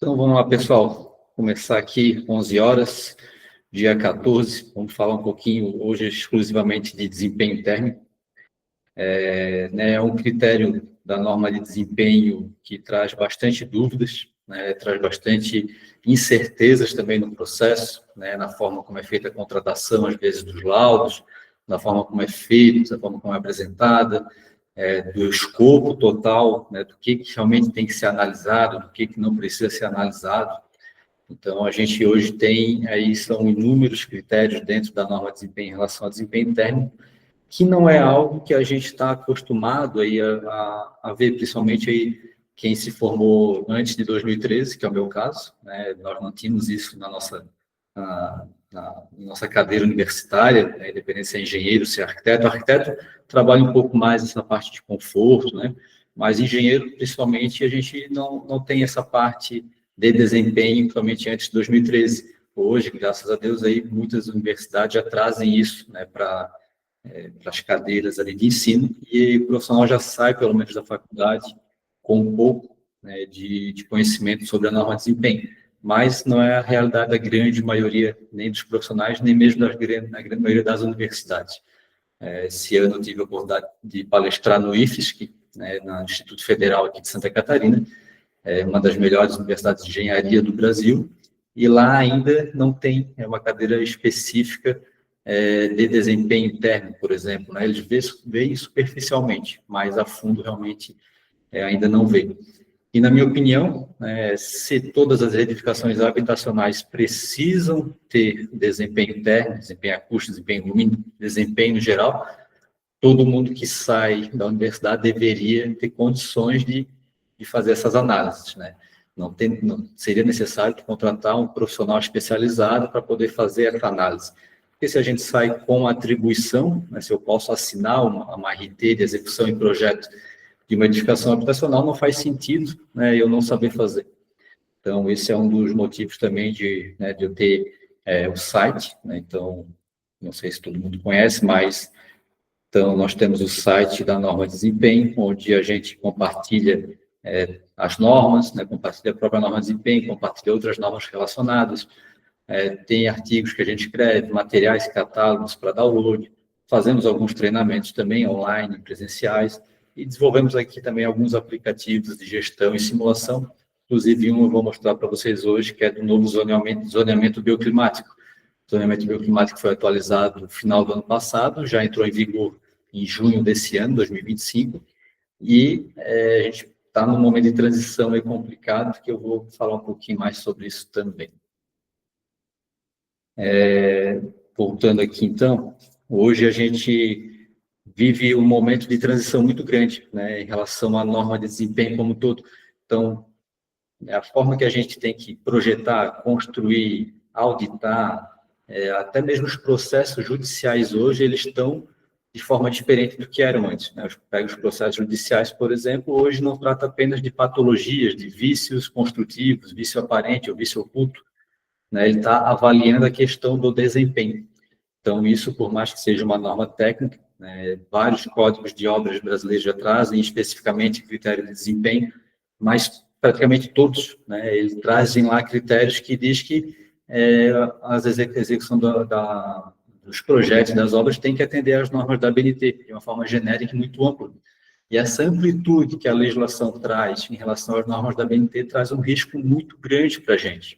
Então, vamos lá, pessoal. Começar aqui, 11 horas, dia 14. Vamos falar um pouquinho, hoje, exclusivamente de desempenho térmico. É um critério da norma de desempenho que traz bastante dúvidas, né, traz bastante incertezas também no processo, né, na forma como é feita a contratação, às vezes, dos laudos, na forma como é feito, da forma como é apresentada, do escopo total, né, do que realmente tem que ser analisado, do que não precisa ser analisado. Então, a gente hoje tem, aí são inúmeros critérios dentro da norma de desempenho em relação ao desempenho térmico, que não é algo que a gente está acostumado aí a ver, principalmente aí quem se formou antes de 2013, que é o meu caso, né? Nós não tínhamos isso na nossa cadeira universitária, né? Independente se é engenheiro, se é arquiteto. O arquiteto trabalha um pouco mais essa parte de conforto, né? Mas engenheiro, principalmente, a gente não tem essa parte de desempenho, principalmente antes de 2013. Hoje, graças a Deus, aí muitas universidades já trazem isso, né, para as cadeiras ali de ensino, e o profissional já sai, pelo menos, da faculdade com um pouco, né, de conhecimento sobre a norma de desempenho. Mas não é a realidade da grande maioria, nem dos profissionais, nem mesmo na grande maioria das universidades. Esse ano eu tive a oportunidade de palestrar no IFSC, né, no Instituto Federal aqui de Santa Catarina, uma das melhores universidades de engenharia do Brasil, e lá ainda não tem uma cadeira específica de desempenho térmico, por exemplo, né? Eles veem superficialmente, mas a fundo realmente ainda não veem. E, na minha opinião, se todas as edificações habitacionais precisam ter desempenho térmico, desempenho acústico, desempenho lumínico, desempenho no geral, todo mundo que sai da universidade deveria ter condições de fazer essas análises, né? Não seria necessário contratar um profissional especializado para poder fazer essa análise. Porque se a gente sai com atribuição, né, se eu posso assinar uma RT de execução em projeto de uma edificação habitacional, não faz sentido, né, eu não saber fazer. Então, esse é um dos motivos também de eu ter o site, né? Então, não sei se todo mundo conhece, mas então, nós temos o site da norma de desempenho, onde a gente compartilha as normas, né, compartilha a própria norma de desempenho, compartilha outras normas relacionadas, tem artigos que a gente escreve, materiais, catálogos para download, fazemos alguns treinamentos também online, presenciais, e desenvolvemos aqui também alguns aplicativos de gestão e simulação, inclusive um eu vou mostrar para vocês hoje, que é do novo zoneamento bioclimático. O zoneamento bioclimático foi atualizado no final do ano passado, já entrou em vigor em junho desse ano, 2025, e a gente está num momento de transição meio complicado, que eu vou falar um pouquinho mais sobre isso também. Voltando aqui, então, hoje a gente vive um momento de transição muito grande, né, em relação à norma de desempenho como um todo. Então, a forma que a gente tem que projetar, construir, auditar, até mesmo os processos judiciais hoje, eles estão de forma diferente do que eram antes, né? Pega os processos judiciais, por exemplo, hoje não trata apenas de patologias, de vícios construtivos, vício aparente ou vício oculto, né? Ele está avaliando a questão do desempenho. Então, isso, por mais que seja uma norma técnica, né, vários códigos de obras brasileiros já trazem especificamente critério de desempenho, mas praticamente todos, né, eles trazem lá critérios que diz que a execução dos projetos, das obras, tem que atender às normas da ABNT, de uma forma genérica e muito ampla. E essa amplitude que a legislação traz em relação às normas da ABNT traz um risco muito grande para a gente,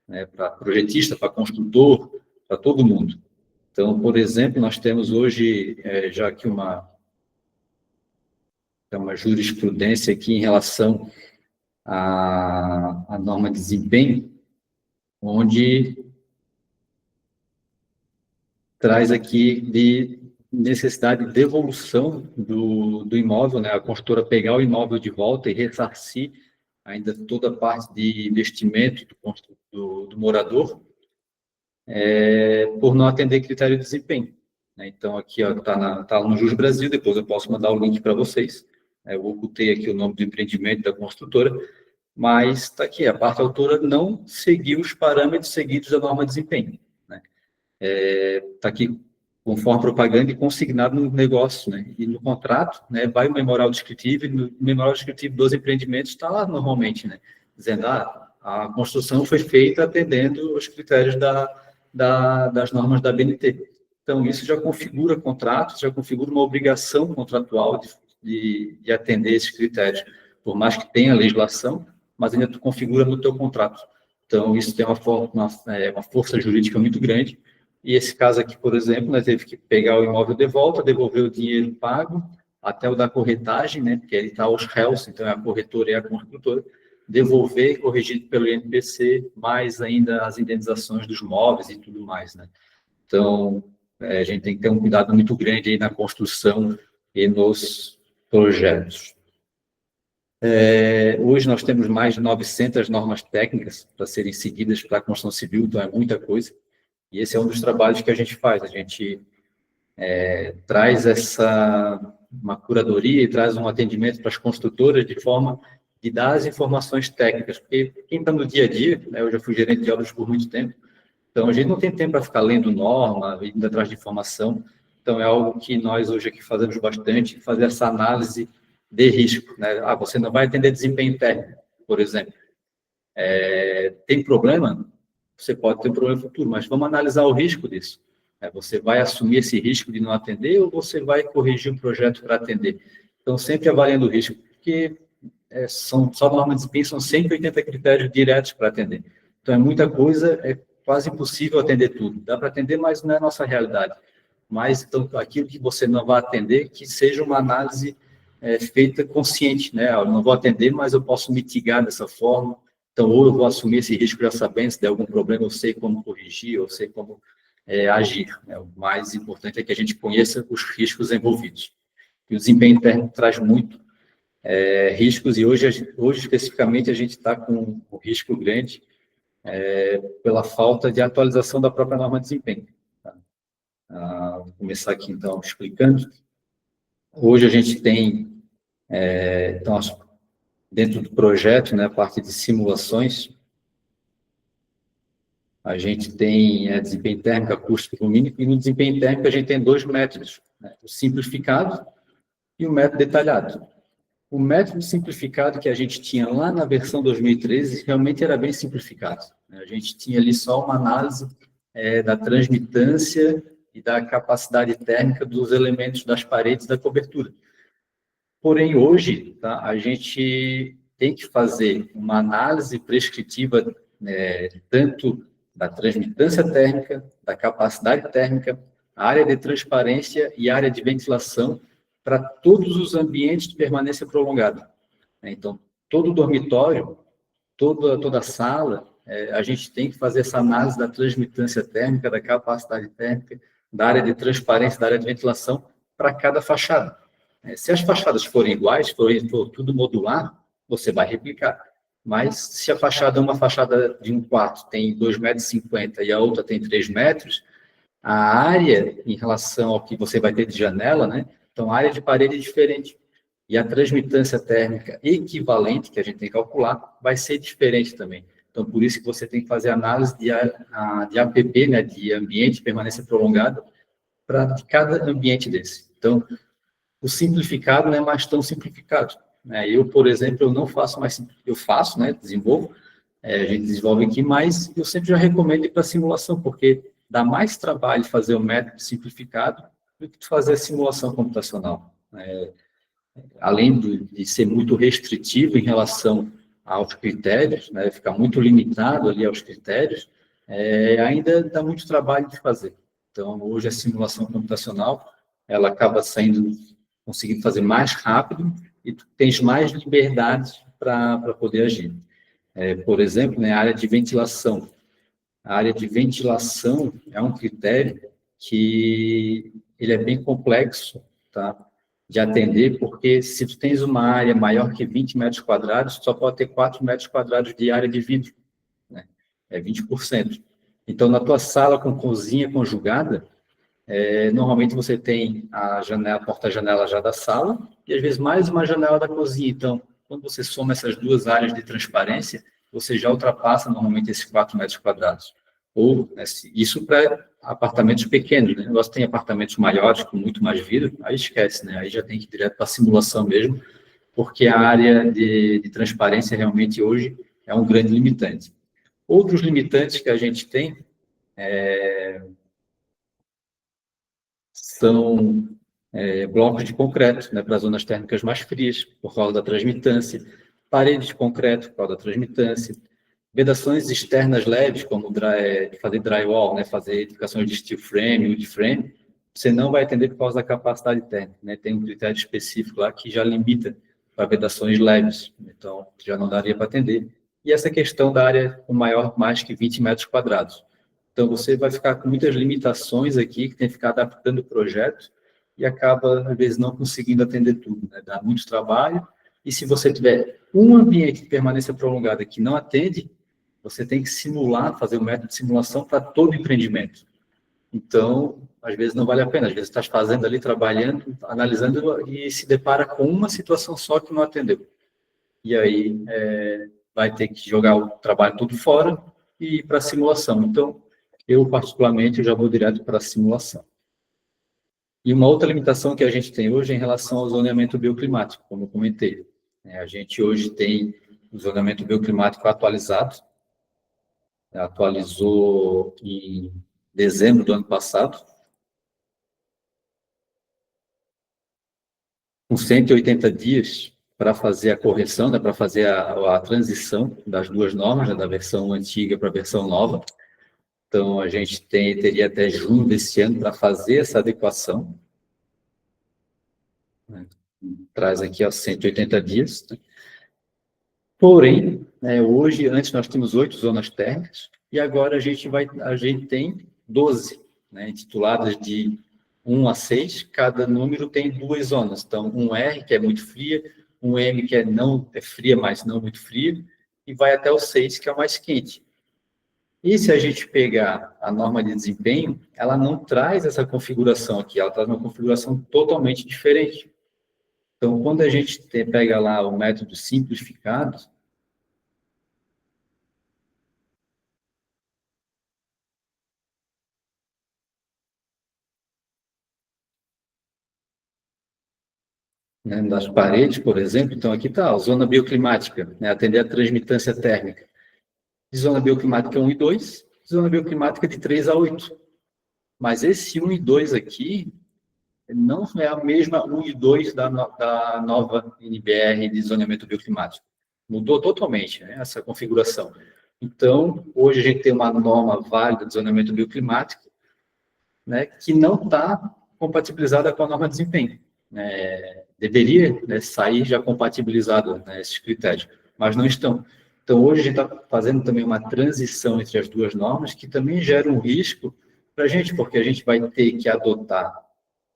né, para projetista, para construtor, para todo mundo. Então, por exemplo, nós temos hoje já aqui uma jurisprudência aqui em relação à norma de desempenho, onde traz aqui de necessidade de devolução do imóvel, né? A construtora pegar o imóvel de volta e ressarcir ainda toda a parte de investimento do morador, por não atender critério de desempenho, né? Então, aqui está no Jus Brasil, depois eu posso mandar o link para vocês. Eu ocultei aqui o nome do empreendimento da construtora, mas está aqui, a parte autora não seguiu os parâmetros seguidos da norma de desempenho, né? Está aqui conforme propaganda e consignado no negócio, né? E no contrato, né, vai o memorial descritivo, e no memorial descritivo dos empreendimentos está lá normalmente, né? Dizendo, a construção foi feita atendendo os critérios das normas da BNT. Então, isso já configura contratos, já configura uma obrigação contratual de atender esses critérios. Por mais que tenha legislação, mas ainda tu configura no teu contrato. Então, isso tem uma força jurídica muito grande. E esse caso aqui, por exemplo, nós teve que pegar o imóvel de volta, devolver o dinheiro pago, até o da corretagem, né, porque ele está aos réus, então é a corretora e a construtora, devolver, corrigido pelo INPC, mais ainda as indenizações dos móveis e tudo mais, né. Então, a gente tem que ter um cuidado muito grande aí na construção e nos projetos. Hoje nós temos mais de 900 normas técnicas para serem seguidas para a construção civil, então é muita coisa. E esse é um dos trabalhos que a gente faz. A gente traz uma curadoria e traz um atendimento para as construtoras de forma de dar as informações técnicas. Porque quem está no dia a dia, né, eu já fui gerente de obras por muito tempo, então a gente não tem tempo para ficar lendo norma, indo atrás de informação. Então é algo que nós hoje aqui fazemos bastante, fazer essa análise de risco, né? Você não vai atender desempenho técnico, por exemplo. Tem problema? Você pode ter um problema futuro, mas vamos analisar o risco disso. Você vai assumir esse risco de não atender ou você vai corrigir o projeto para atender? Então, sempre avaliando o risco, porque só normas de desempenho são 180 critérios diretos para atender. Então, é muita coisa, é quase impossível atender tudo. Dá para atender, mas não é a nossa realidade. Mas, então, aquilo que você não vai atender, que seja uma análise feita consciente, né? Eu não vou atender, mas eu posso mitigar dessa forma. Então, ou eu vou assumir esse risco já sabendo, se der algum problema, eu sei como corrigir, eu sei como agir. Né? O mais importante é que a gente conheça os riscos envolvidos. E o desempenho interno traz muito riscos, e hoje especificamente, a gente está com um risco grande pela falta de atualização da própria norma de desempenho. Tá? Vou começar aqui, então, explicando. Hoje a gente tem, então, dentro do projeto, né, a parte de simulações, a gente tem desempenho térmico, acústico e lumínico, e no desempenho térmico a gente tem 2 métodos, né, o simplificado e o método detalhado. O método simplificado que a gente tinha lá na versão 2013 realmente era bem simplificado. Né? A gente tinha ali só uma análise da transmitância e da capacidade térmica dos elementos das paredes da cobertura. Porém, hoje, tá, a gente tem que fazer uma análise prescritiva tanto da transmitância térmica, da capacidade térmica, a área de transparência e a área de ventilação para todos os ambientes de permanência prolongada. Então, todo dormitório, toda sala, a gente tem que fazer essa análise da transmitância térmica, da capacidade térmica, da área de transparência, da área de ventilação para cada fachada. Se as fachadas forem iguais, for tudo modular, você vai replicar. Mas se a fachada é uma fachada de um quarto, tem 2,50 metros e a outra tem 3 metros, a área em relação ao que você vai ter de janela, né? Então, a área de parede é diferente. E a transmitância térmica equivalente, que a gente tem que calcular, vai ser diferente também. Então, por isso que você tem que fazer análise de APP, né? De ambiente de permanência prolongada, para cada ambiente desse. Então, o simplificado não é mais tão simplificado. Né? Eu, por exemplo, eu não faço mais, eu faço, né? Desenvolvo, a gente desenvolve aqui, mas eu sempre já recomendo ir para simulação, porque dá mais trabalho fazer o método simplificado do que fazer a simulação computacional. Além de ser muito restritivo em relação aos critérios, né? Ficar muito limitado ali aos critérios, ainda dá muito trabalho de fazer. Então, hoje a simulação computacional, ela acaba conseguindo fazer mais rápido e tu tens mais liberdade para poder agir. Por exemplo, né, a área de ventilação. A área de ventilação é um critério que ele é bem complexo, tá, de atender, porque se tu tens uma área maior que 20 metros quadrados, tu só pode ter 4 metros quadrados de área de vidro, né? 20%. Então, na tua sala com cozinha conjugada, normalmente você tem a porta-janela já da sala e, às vezes, mais uma janela da cozinha. Então, quando você soma essas 2 áreas de transparência, você já ultrapassa normalmente esses 4 metros quadrados. Ou, né, isso para apartamentos pequenos, né? Nós tem apartamentos maiores, com muito mais vidro, aí esquece, né? Aí já tem que ir direto para a simulação mesmo, porque a área de transparência realmente hoje é um grande limitante. Outros limitantes que a gente tem são blocos de concreto, né, para zonas térmicas mais frias, por causa da transmitância, paredes de concreto, por causa da transmitância, vedações externas leves, como fazer drywall, né, fazer edificações de steel frame, wood frame, você não vai atender por causa da capacidade térmica, né? Tem um critério específico lá que já limita para vedações leves, então já não daria para atender. E essa questão da área com maior, mais que 20 metros quadrados. Então, você vai ficar com muitas limitações aqui, que tem que ficar adaptando o projeto, e acaba, às vezes, não conseguindo atender tudo, né? Dá muito trabalho, e se você tiver um ambiente de permanência prolongada que não atende, você tem que simular, fazer um método de simulação para todo empreendimento. Então, às vezes não vale a pena, às vezes está fazendo ali, trabalhando, analisando, e se depara com uma situação só que não atendeu. E aí, vai ter que jogar o trabalho todo fora e ir para a simulação. Então, eu, particularmente, já vou direto para a simulação. E uma outra limitação que a gente tem hoje é em relação ao zoneamento bioclimático, como eu comentei. A gente hoje tem o zoneamento bioclimático atualizado, atualizou em dezembro do ano passado, com 180 dias para fazer a correção, né, para fazer a transição das duas normas, né, da versão antiga para a versão nova. Então, a gente teria até junho desse ano para fazer essa adequação. Né? Traz aqui aos 180 dias. Né? Porém, hoje, antes nós tínhamos 8 zonas térmicas, e agora a gente tem 12, né, intituladas de 1 a 6, cada número tem 2 zonas. Então, um R, que é muito fria, um M, que é fria, mas não muito fria, e vai até o 6, que é o mais quente. E se a gente pegar a norma de desempenho, ela não traz essa configuração aqui, ela traz uma configuração totalmente diferente. Então, quando a gente pega lá o método simplificado, né, das paredes, por exemplo, então aqui está a zona bioclimática, né, atender a transmitância térmica. De zona bioclimática 1 e 2, zona bioclimática de 3 a 8. Mas esse 1 e 2 aqui não é a mesma 1 e 2 da nova NBR de zoneamento bioclimático. Mudou totalmente, né, essa configuração. Então, hoje a gente tem uma norma válida de zoneamento bioclimático, né, que não está compatibilizada com a norma de desempenho. Deveria, né, sair já compatibilizado, né, esses critérios, mas não estão. Então, hoje a gente está fazendo também uma transição entre as duas normas, que também gera um risco para a gente, porque a gente vai ter que adotar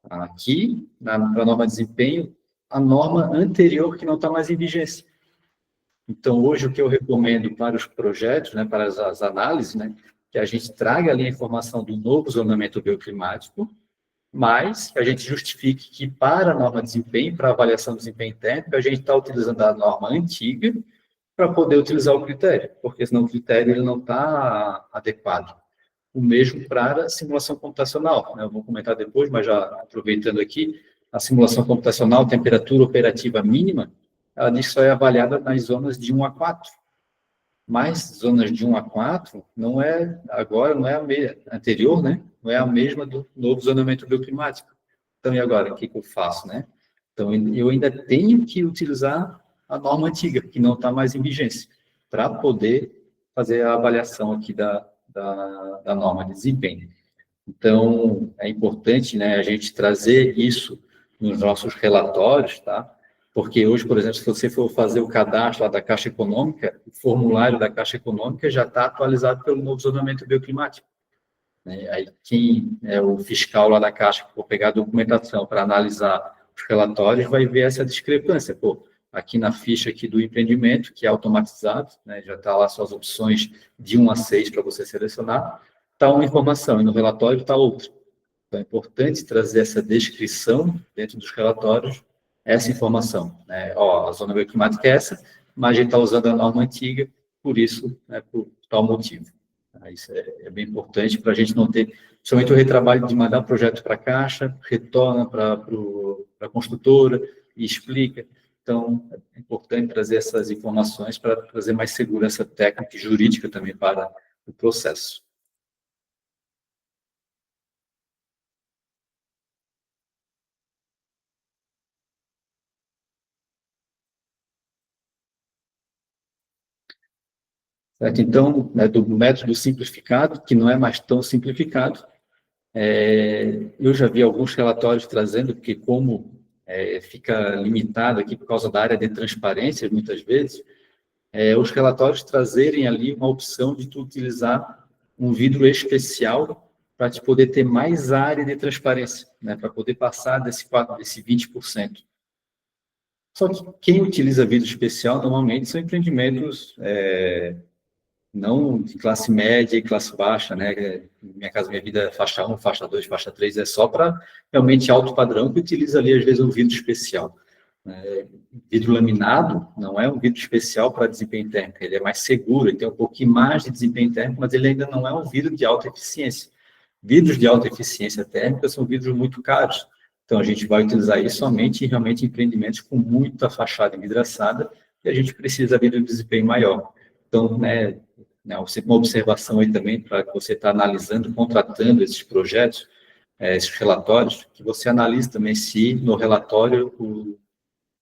aqui, para a norma de desempenho, a norma anterior que não está mais em vigência. Então, hoje, o que eu recomendo para os projetos, né, para as análises, né, que a gente traga ali a informação do novo zonamento bioclimático, mas que a gente justifique que para a norma de desempenho, para a avaliação do desempenho técnico, a gente está utilizando a norma antiga para poder utilizar o critério, porque senão o critério ele não está adequado. O mesmo para a simulação computacional, né? Eu vou comentar depois, mas já aproveitando aqui, a simulação computacional, temperatura operativa mínima, ela diz que só é avaliada nas zonas de 1 a 4. Mas zonas de 1 a 4 não é, agora não é a mesma, anterior, né? Não é a mesma do novo zoneamento bioclimático. Então, e agora, o que eu faço, né? Então, eu ainda tenho que utilizar a norma antiga, que não está mais em vigência, para poder fazer a avaliação aqui da norma de desempenho. Então, é importante, né, a gente trazer isso nos nossos relatórios, tá? Porque hoje, por exemplo, se você for fazer o cadastro lá da Caixa Econômica, o formulário da Caixa Econômica já está atualizado pelo novo zonamento bioclimático. Né? Aí, quem é o fiscal lá da Caixa, que for pegar a documentação para analisar os relatórios, vai ver essa discrepância. Pô, aqui na ficha aqui do empreendimento, que é automatizado, né, já está lá suas opções de 1 a 6 para você selecionar, está uma informação, e no relatório está outra. Então, é importante trazer essa descrição dentro dos relatórios, essa informação. Né? Ó, a zona bioclimática é essa, mas a gente está usando a norma antiga, por isso, né, por tal motivo. Isso é bem importante para a gente não ter, principalmente o retrabalho de mandar o projeto para a Caixa, retorna para a construtora e explica. Então, é importante trazer essas informações para trazer mais segurança técnica e jurídica também para o processo. Certo? Então, né, do método simplificado, que não é mais tão simplificado, eu já vi alguns relatórios trazendo que como fica limitado aqui por causa da área de transparência, muitas vezes, os relatórios trazerem ali uma opção de tu utilizar um vidro especial para te poder ter mais área de transparência, né, para poder passar desse 20%. Só que quem utiliza vidro especial normalmente são empreendimentos não de classe média e classe baixa, né? Minha Casa Minha Vida, faixa 1, faixa 2, faixa 3, é só para realmente alto padrão, que utiliza ali, às vezes, um vidro especial. Vidro laminado não é um vidro especial para desempenho térmico, ele é mais seguro, ele tem um pouquinho mais de desempenho térmico, mas ele ainda não é um vidro de alta eficiência. Vidros de alta eficiência térmica são vidros muito caros, então a gente vai utilizar isso somente realmente em empreendimentos com muita fachada envidraçada, e a gente precisa de um desempenho maior. Então, uma observação aí também para que você está analisando, contratando esses projetos, esses relatórios, que você analise também se no relatório o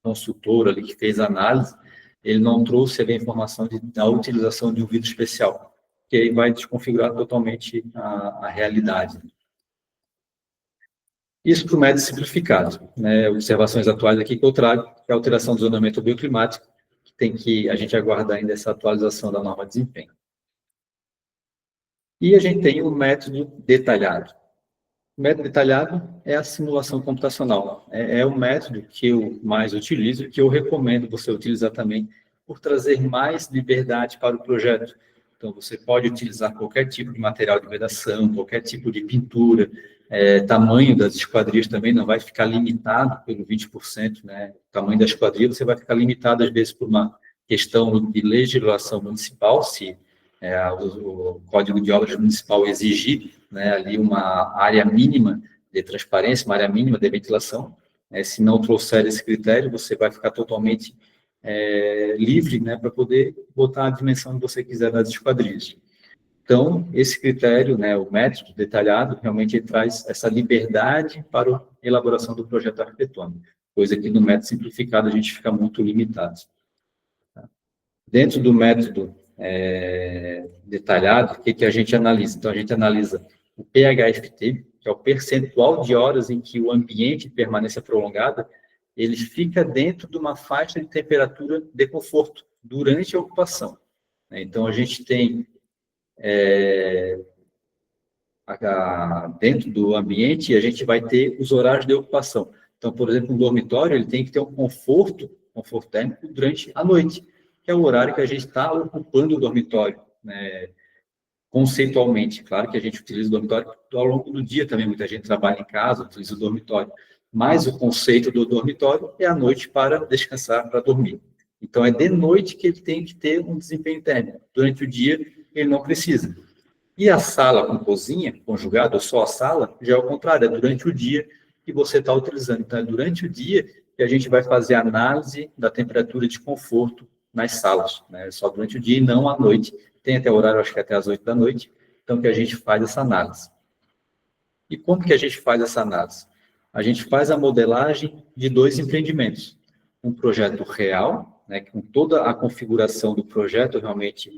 consultor ali que fez a análise, ele não trouxe ali a informação da utilização de um vidro especial, que aí vai desconfigurar totalmente a realidade. Isso para o método simplificado, né? Observações atuais aqui que eu trago, que é a alteração do zonamento bioclimático, que tem que a gente aguardar ainda essa atualização da norma de desempenho. E a gente tem o método detalhado. O método detalhado é a simulação computacional. É o método que eu mais utilizo e que eu recomendo você utilizar também por trazer mais liberdade para o projeto. Então, você pode utilizar qualquer tipo de material de vedação, qualquer tipo de pintura, tamanho das esquadrias também não vai ficar limitado pelo 20%, né? O tamanho da esquadria você vai ficar limitado, às vezes, por uma questão de legislação municipal, se o Código de Obras Municipal exigir, né, ali uma área mínima de transparência, uma área mínima de ventilação. Se não trouxer esse critério, você vai ficar totalmente livre, né, para poder botar a dimensão que você quiser das esquadrias. Então, esse critério, né, o método detalhado, realmente traz essa liberdade para a elaboração do projeto arquitetônico, coisa que no método simplificado a gente fica muito limitado. Dentro do método detalhado, o que a gente analisa? Então, a gente analisa o PHFT, que é o percentual de horas em que o ambiente de permanência prolongada, ele fica dentro de uma faixa de temperatura de conforto durante a ocupação. Então, a gente tem dentro do ambiente, a gente vai ter os horários de ocupação. Então, por exemplo, um dormitório, ele tem que ter um conforto térmico durante a noite, que é o horário que a gente está ocupando o dormitório, né? Conceitualmente. Claro que a gente utiliza o dormitório ao longo do dia também, muita gente trabalha em casa, utiliza o dormitório, mas o conceito do dormitório é a noite para descansar, para dormir. Então, é de noite que ele tem que ter um desempenho térmico. Durante o dia, ele não precisa. E a sala com cozinha, conjugada, ou só a sala, já é o contrário, é durante o dia que você está utilizando. Então, é durante o dia que a gente vai fazer a análise da temperatura de conforto nas salas, né? Só durante o dia e não à noite. Tem até horário, acho que até às 8 da noite, então que a gente faz essa análise. E como que a gente faz essa análise? A gente faz a modelagem de 2 empreendimentos. Um projeto real, né, com toda a configuração do projeto realmente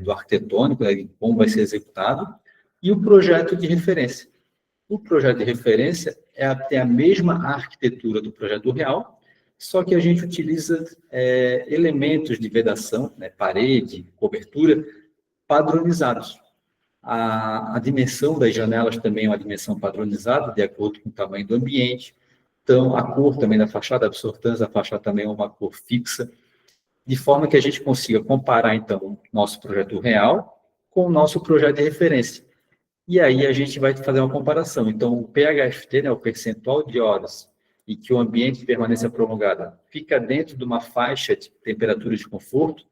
do arquitetônico, né, como vai ser executado, e o projeto de referência. O projeto de referência tem a mesma arquitetura do projeto real, só que a gente utiliza elementos de vedação, né, parede, cobertura, padronizados. A dimensão das janelas também é uma dimensão padronizada, de acordo com o tamanho do ambiente. Então, a cor também da fachada, a absortância da fachada também é uma cor fixa, de forma que a gente consiga comparar, então, o nosso projeto real com o nosso projeto de referência. E aí a gente vai fazer uma comparação. Então, o PHFT, né, o percentual de horas em que o ambiente de permanência prolongada fica dentro de uma faixa de temperatura de conforto,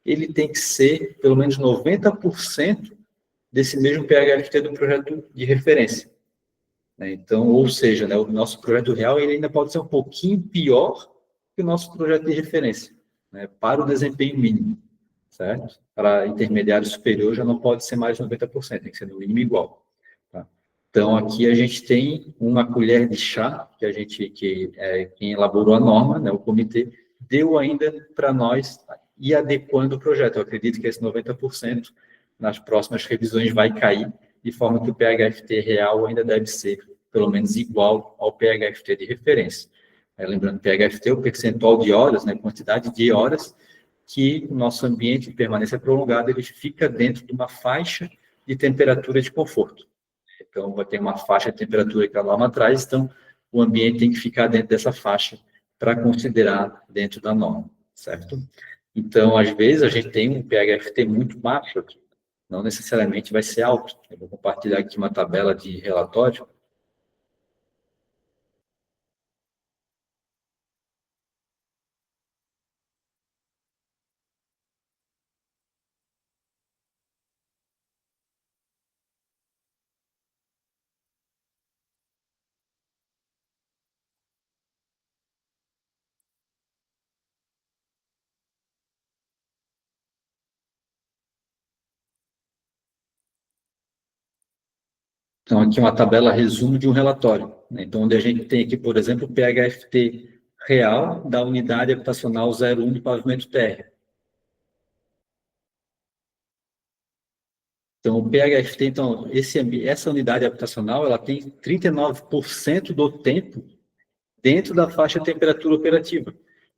ele tem que ser pelo menos 90% desse mesmo PHFT do projeto de referência. Então, ou seja, né, o nosso projeto real ele ainda pode ser um pouquinho pior que o nosso projeto de referência, né, para o desempenho mínimo, certo? Para intermediário superior já não pode ser mais de 90%, tem que ser no mínimo igual. Tá? Então, aqui a gente tem uma colher de chá, quem elaborou a norma, né, o comitê, deu ainda para nós ir adequando o projeto. Eu acredito que esse 90%, nas próximas revisões, vai cair, de forma que o PHFT real ainda deve ser, pelo menos, igual ao PHFT de referência. Lembrando, PHFT é o percentual de horas, né, quantidade de horas que o nosso ambiente de permanência prolongada ele fica dentro de uma faixa de temperatura de conforto. Então, vai ter uma faixa de temperatura que a norma traz, então o ambiente tem que ficar dentro dessa faixa para considerar dentro da norma, certo? Então, às vezes, a gente tem um PHFT muito baixo aqui, não necessariamente vai ser alto. Eu vou compartilhar aqui uma tabela de relatório. Então, aqui uma tabela resumo de um relatório, né? Então, onde a gente tem aqui, por exemplo, o PHFT real da unidade habitacional 01 de pavimento térreo. Então, o PHFT, então, essa unidade habitacional, ela tem 39% do tempo dentro da faixa de temperatura operativa.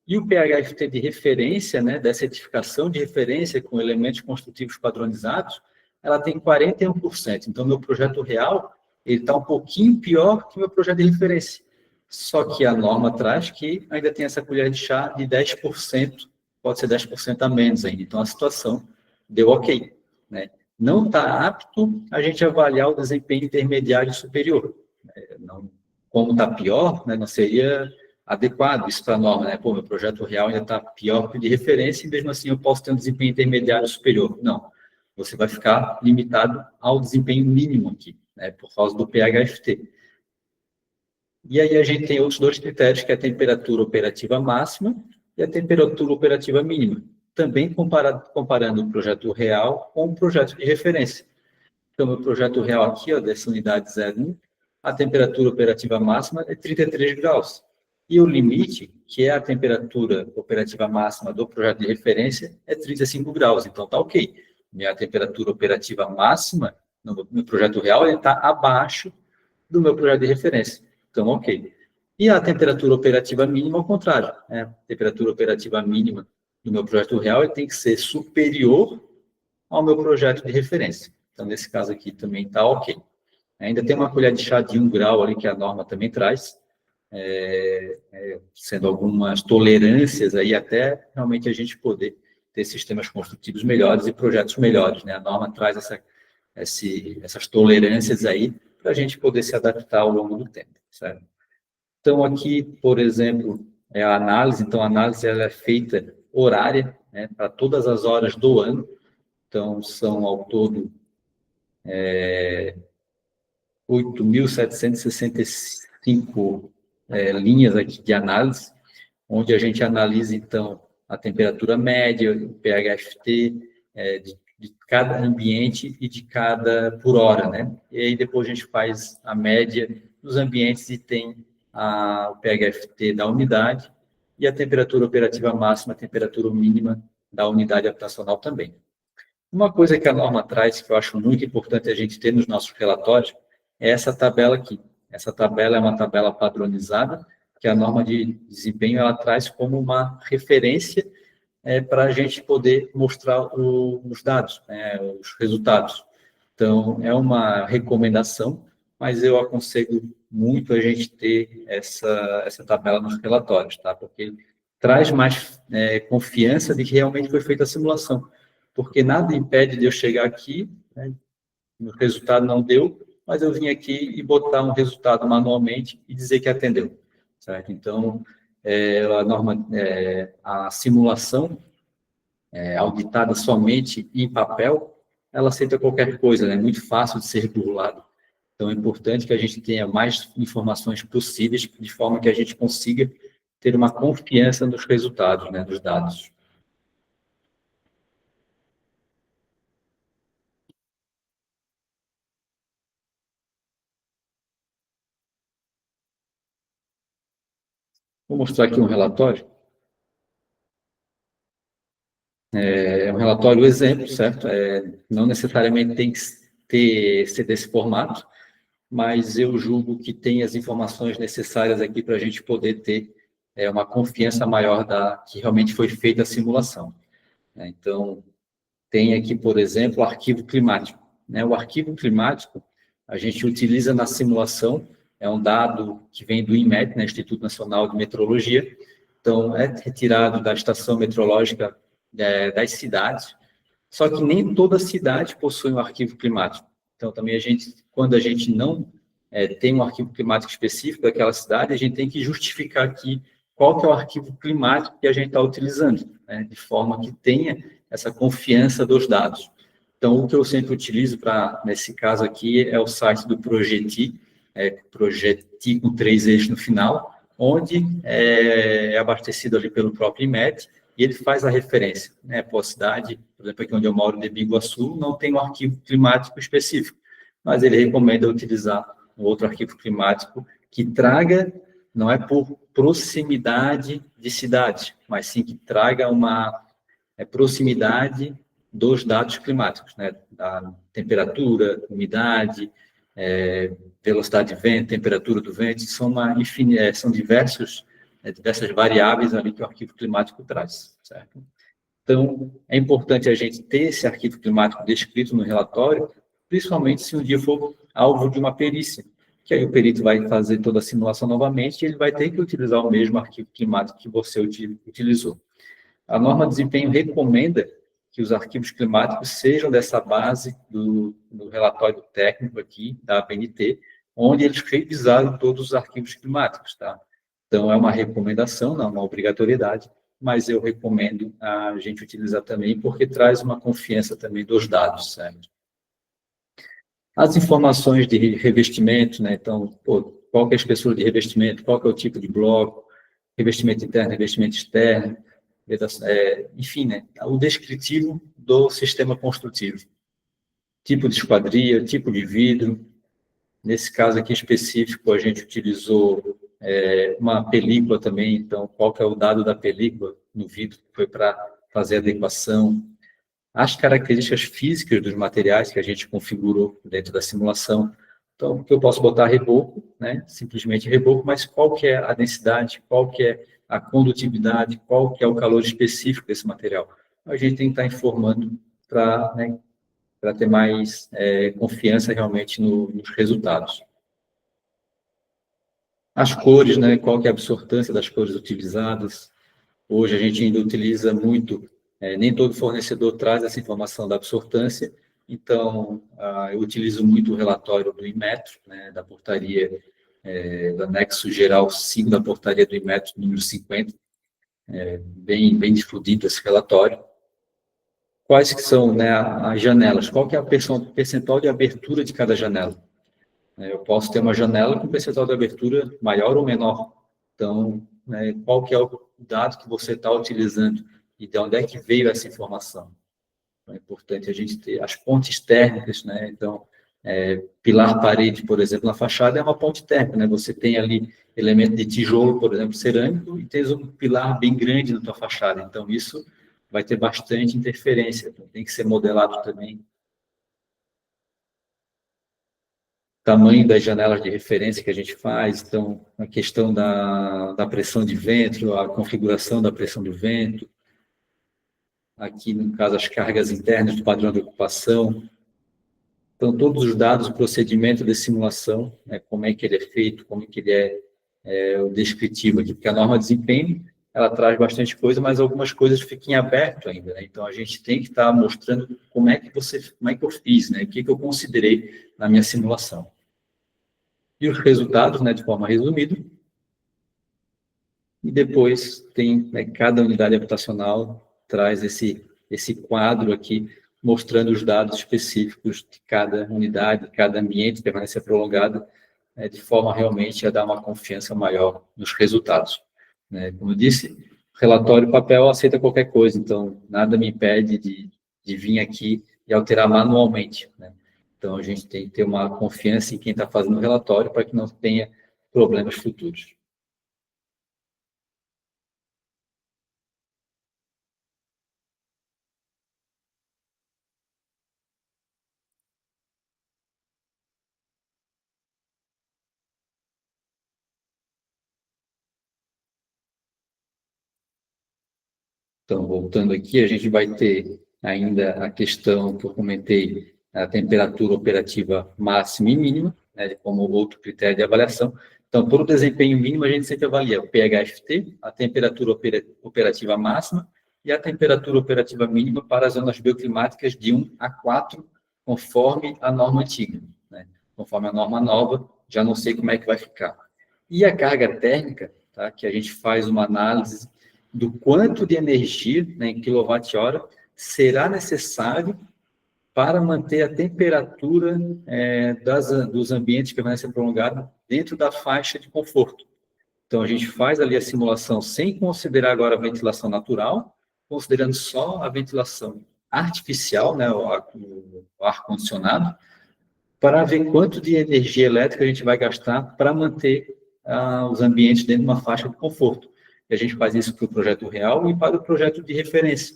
E o PHFT de referência, né, da certificação de referência com elementos construtivos padronizados, ela tem 41%. Então, meu projeto real, ele está um pouquinho pior que o meu projeto de referência. Só que a norma traz que ainda tem essa colher de chá de 10%, pode ser 10% a menos ainda. Então, a situação deu ok, né? Não está apto a gente avaliar o desempenho intermediário e superior. Não, como está pior, né, não seria adequado isso para a norma, né? Pô, meu projeto real ainda está pior que o de referência e mesmo assim eu posso ter um desempenho intermediário superior. Não, você vai ficar limitado ao desempenho mínimo aqui, né, por causa do PHFT. E aí a gente tem outros dois critérios, que é a temperatura operativa máxima e a temperatura operativa mínima, também comparando o projeto real com o projeto de referência. Então, o projeto real aqui, ó, dessa unidade 01, a temperatura operativa máxima é 33 graus. E o limite, que é a temperatura operativa máxima do projeto de referência, é 35 graus. Então, tá ok. Minha temperatura operativa máxima no meu projeto real está abaixo do meu projeto de referência. Então, ok. E a temperatura operativa mínima, ao contrário. Né? A temperatura operativa mínima do meu projeto real tem que ser superior ao meu projeto de referência. Então, nesse caso aqui também está ok. Ainda tem uma colher de chá de 1 grau ali que a norma também traz, sendo algumas tolerâncias aí até realmente a gente poder ter sistemas construtivos melhores e projetos melhores. Né? A norma traz essas tolerâncias aí para a gente poder se adaptar ao longo do tempo. Certo? Então, aqui, por exemplo, é a análise. Então, a análise ela é feita horária, né, para todas as horas do ano. Então, são ao todo 8.765 linhas aqui de análise, onde a gente analisa, então, a temperatura média, o PHFT de cada ambiente e de cada por hora, né? E aí depois a gente faz a média dos ambientes e tem o PHFT da unidade e a temperatura operativa máxima, a temperatura mínima da unidade habitacional também. Uma coisa que a norma traz, que eu acho muito importante a gente ter nos nossos relatórios, é essa tabela aqui. Essa tabela é uma tabela padronizada, que a norma de desempenho ela traz como uma referência para a gente poder mostrar os dados, os resultados. Então, é uma recomendação, mas eu aconselho muito a gente ter essa tabela nos relatórios, tá? Porque traz mais confiança de que realmente foi feita a simulação. Porque nada impede de eu chegar aqui, né, o resultado não deu, mas eu vim aqui e botar um resultado manualmente e dizer que atendeu, certo? Então, a simulação auditada somente em papel, ela aceita qualquer coisa, né? É muito fácil de ser burlado. Então, é importante que a gente tenha mais informações possíveis, de forma que a gente consiga ter uma confiança nos resultados, né, dos dados. Vou mostrar aqui um relatório. É um relatório exemplo, certo? Não necessariamente tem que ser desse formato, mas eu julgo que tem as informações necessárias aqui para a gente poder ter uma confiança maior que realmente foi feita a simulação. Então, tem aqui, por exemplo, o arquivo climático. O arquivo climático, a gente utiliza na simulação, é um dado que vem do INMET, Instituto Nacional de Meteorologia. Então, é retirado da estação meteorológica das cidades, só que nem toda cidade possui um arquivo climático. Então, também quando a gente não tem um arquivo climático específico daquela cidade, a gente tem que justificar aqui qual que é o arquivo climático que a gente está utilizando, de forma que tenha essa confiança dos dados. Então, o que eu sempre utilizo nesse caso aqui, é o site do Progeti, Progeti com 3 eixos no final, onde é abastecido ali pelo próprio INMET, e ele faz a referência, por cidade, por exemplo, aqui onde eu moro, de Biguaçu, não tem um arquivo climático específico, mas ele recomenda utilizar um outro arquivo climático que traga, não é por proximidade de cidade, mas sim que traga uma proximidade dos dados climáticos, da temperatura, umidade, velocidade de vento, temperatura do vento, são diversas variáveis ali que o arquivo climático traz, certo? Então, é importante a gente ter esse arquivo climático descrito no relatório, principalmente se um dia for alvo de uma perícia, que aí o perito vai fazer toda a simulação novamente e ele vai ter que utilizar o mesmo arquivo climático que você utilizou. A norma de desempenho recomenda que os arquivos climáticos sejam dessa base do relatório técnico aqui, da ABNT, onde eles revisaram todos os arquivos climáticos, tá? Então, é uma recomendação, não uma obrigatoriedade, mas eu recomendo a gente utilizar também, porque traz uma confiança também dos dados, certo? As informações de revestimento, então, qual que é a espessura de revestimento, qual que é o tipo de bloco, revestimento interno, revestimento externo, enfim, o descritivo do sistema construtivo. Tipo de esquadria, tipo de vidro. Nesse caso aqui específico, a gente utilizou uma película também, então, qual que é o dado da película no vidro, que foi para fazer a adequação. As características físicas dos materiais que a gente configurou dentro da simulação. Então, eu posso botar reboco, simplesmente reboco, mas qual que é a densidade, qual que é a condutividade, qual que é o calor específico desse material. A gente tem que estar informando para ter mais confiança realmente nos resultados. As cores, qual que é a absortância das cores utilizadas. Hoje a gente ainda utiliza muito, nem todo fornecedor traz essa informação da absortância, então eu utilizo muito o relatório do Inmetro, da portaria do anexo geral 5 da portaria do Inmetro, número 50, bem difundido esse relatório. Quais que são as janelas? Qual que é a percentual de abertura de cada janela? Eu posso ter uma janela com percentual de abertura maior ou menor. Então, qual que é o dado que você está utilizando e de onde é que veio essa informação? Então, é importante a gente ter as pontes térmicas, Então, pilar parede, por exemplo, na fachada é uma ponte térmica, Você tem ali elemento de tijolo, por exemplo, cerâmico, e tem um pilar bem grande na tua fachada. Então, isso vai ter bastante interferência. Então, tem que ser modelado também. Tamanho das janelas de referência que a gente faz, então, a questão da pressão de vento, a configuração da pressão do vento, aqui, no caso, as cargas internas do padrão de ocupação. Então, todos os dados, o procedimento de simulação, como é que ele é feito, como é que ele é o descritivo aqui, porque a norma de desempenho, ela traz bastante coisa, mas algumas coisas ficam em aberto ainda, Então, a gente tem que estar mostrando como é que eu fiz, o que eu considerei na minha simulação. E os resultados, de forma resumida. E depois tem, cada unidade habitacional traz esse quadro aqui, mostrando os dados específicos de cada unidade, cada ambiente, permanência prolongada, de forma realmente a dar uma confiança maior nos resultados. né? Como eu disse, relatório papel aceita qualquer coisa, então nada me impede de vir aqui e alterar manualmente, né? Então a gente tem que ter uma confiança em quem está fazendo o relatório para que não tenha problemas futuros. Então, voltando aqui, a gente vai ter ainda a questão que eu comentei, a temperatura operativa máxima e mínima, né, como outro critério de avaliação. Então, por desempenho mínimo, a gente sempre avalia o PHFT, a temperatura operativa máxima e a temperatura operativa mínima para as zonas bioclimáticas de 1 a 4, conforme a norma antiga, né? Conforme a norma nova, já não sei como é que vai ficar. E a carga térmica, tá, que a gente faz uma análise do quanto de energia, né, em quilowatt-hora, será necessário para manter a temperatura dos ambientes permanecendo prolongada dentro da faixa de conforto. Então, a gente faz ali a simulação sem considerar agora a ventilação natural, considerando só a ventilação artificial, né, o ar-condicionado, para ver quanto de energia elétrica a gente vai gastar para manter os ambientes dentro de uma faixa de conforto. E a gente faz isso para o projeto real e para o projeto de referência.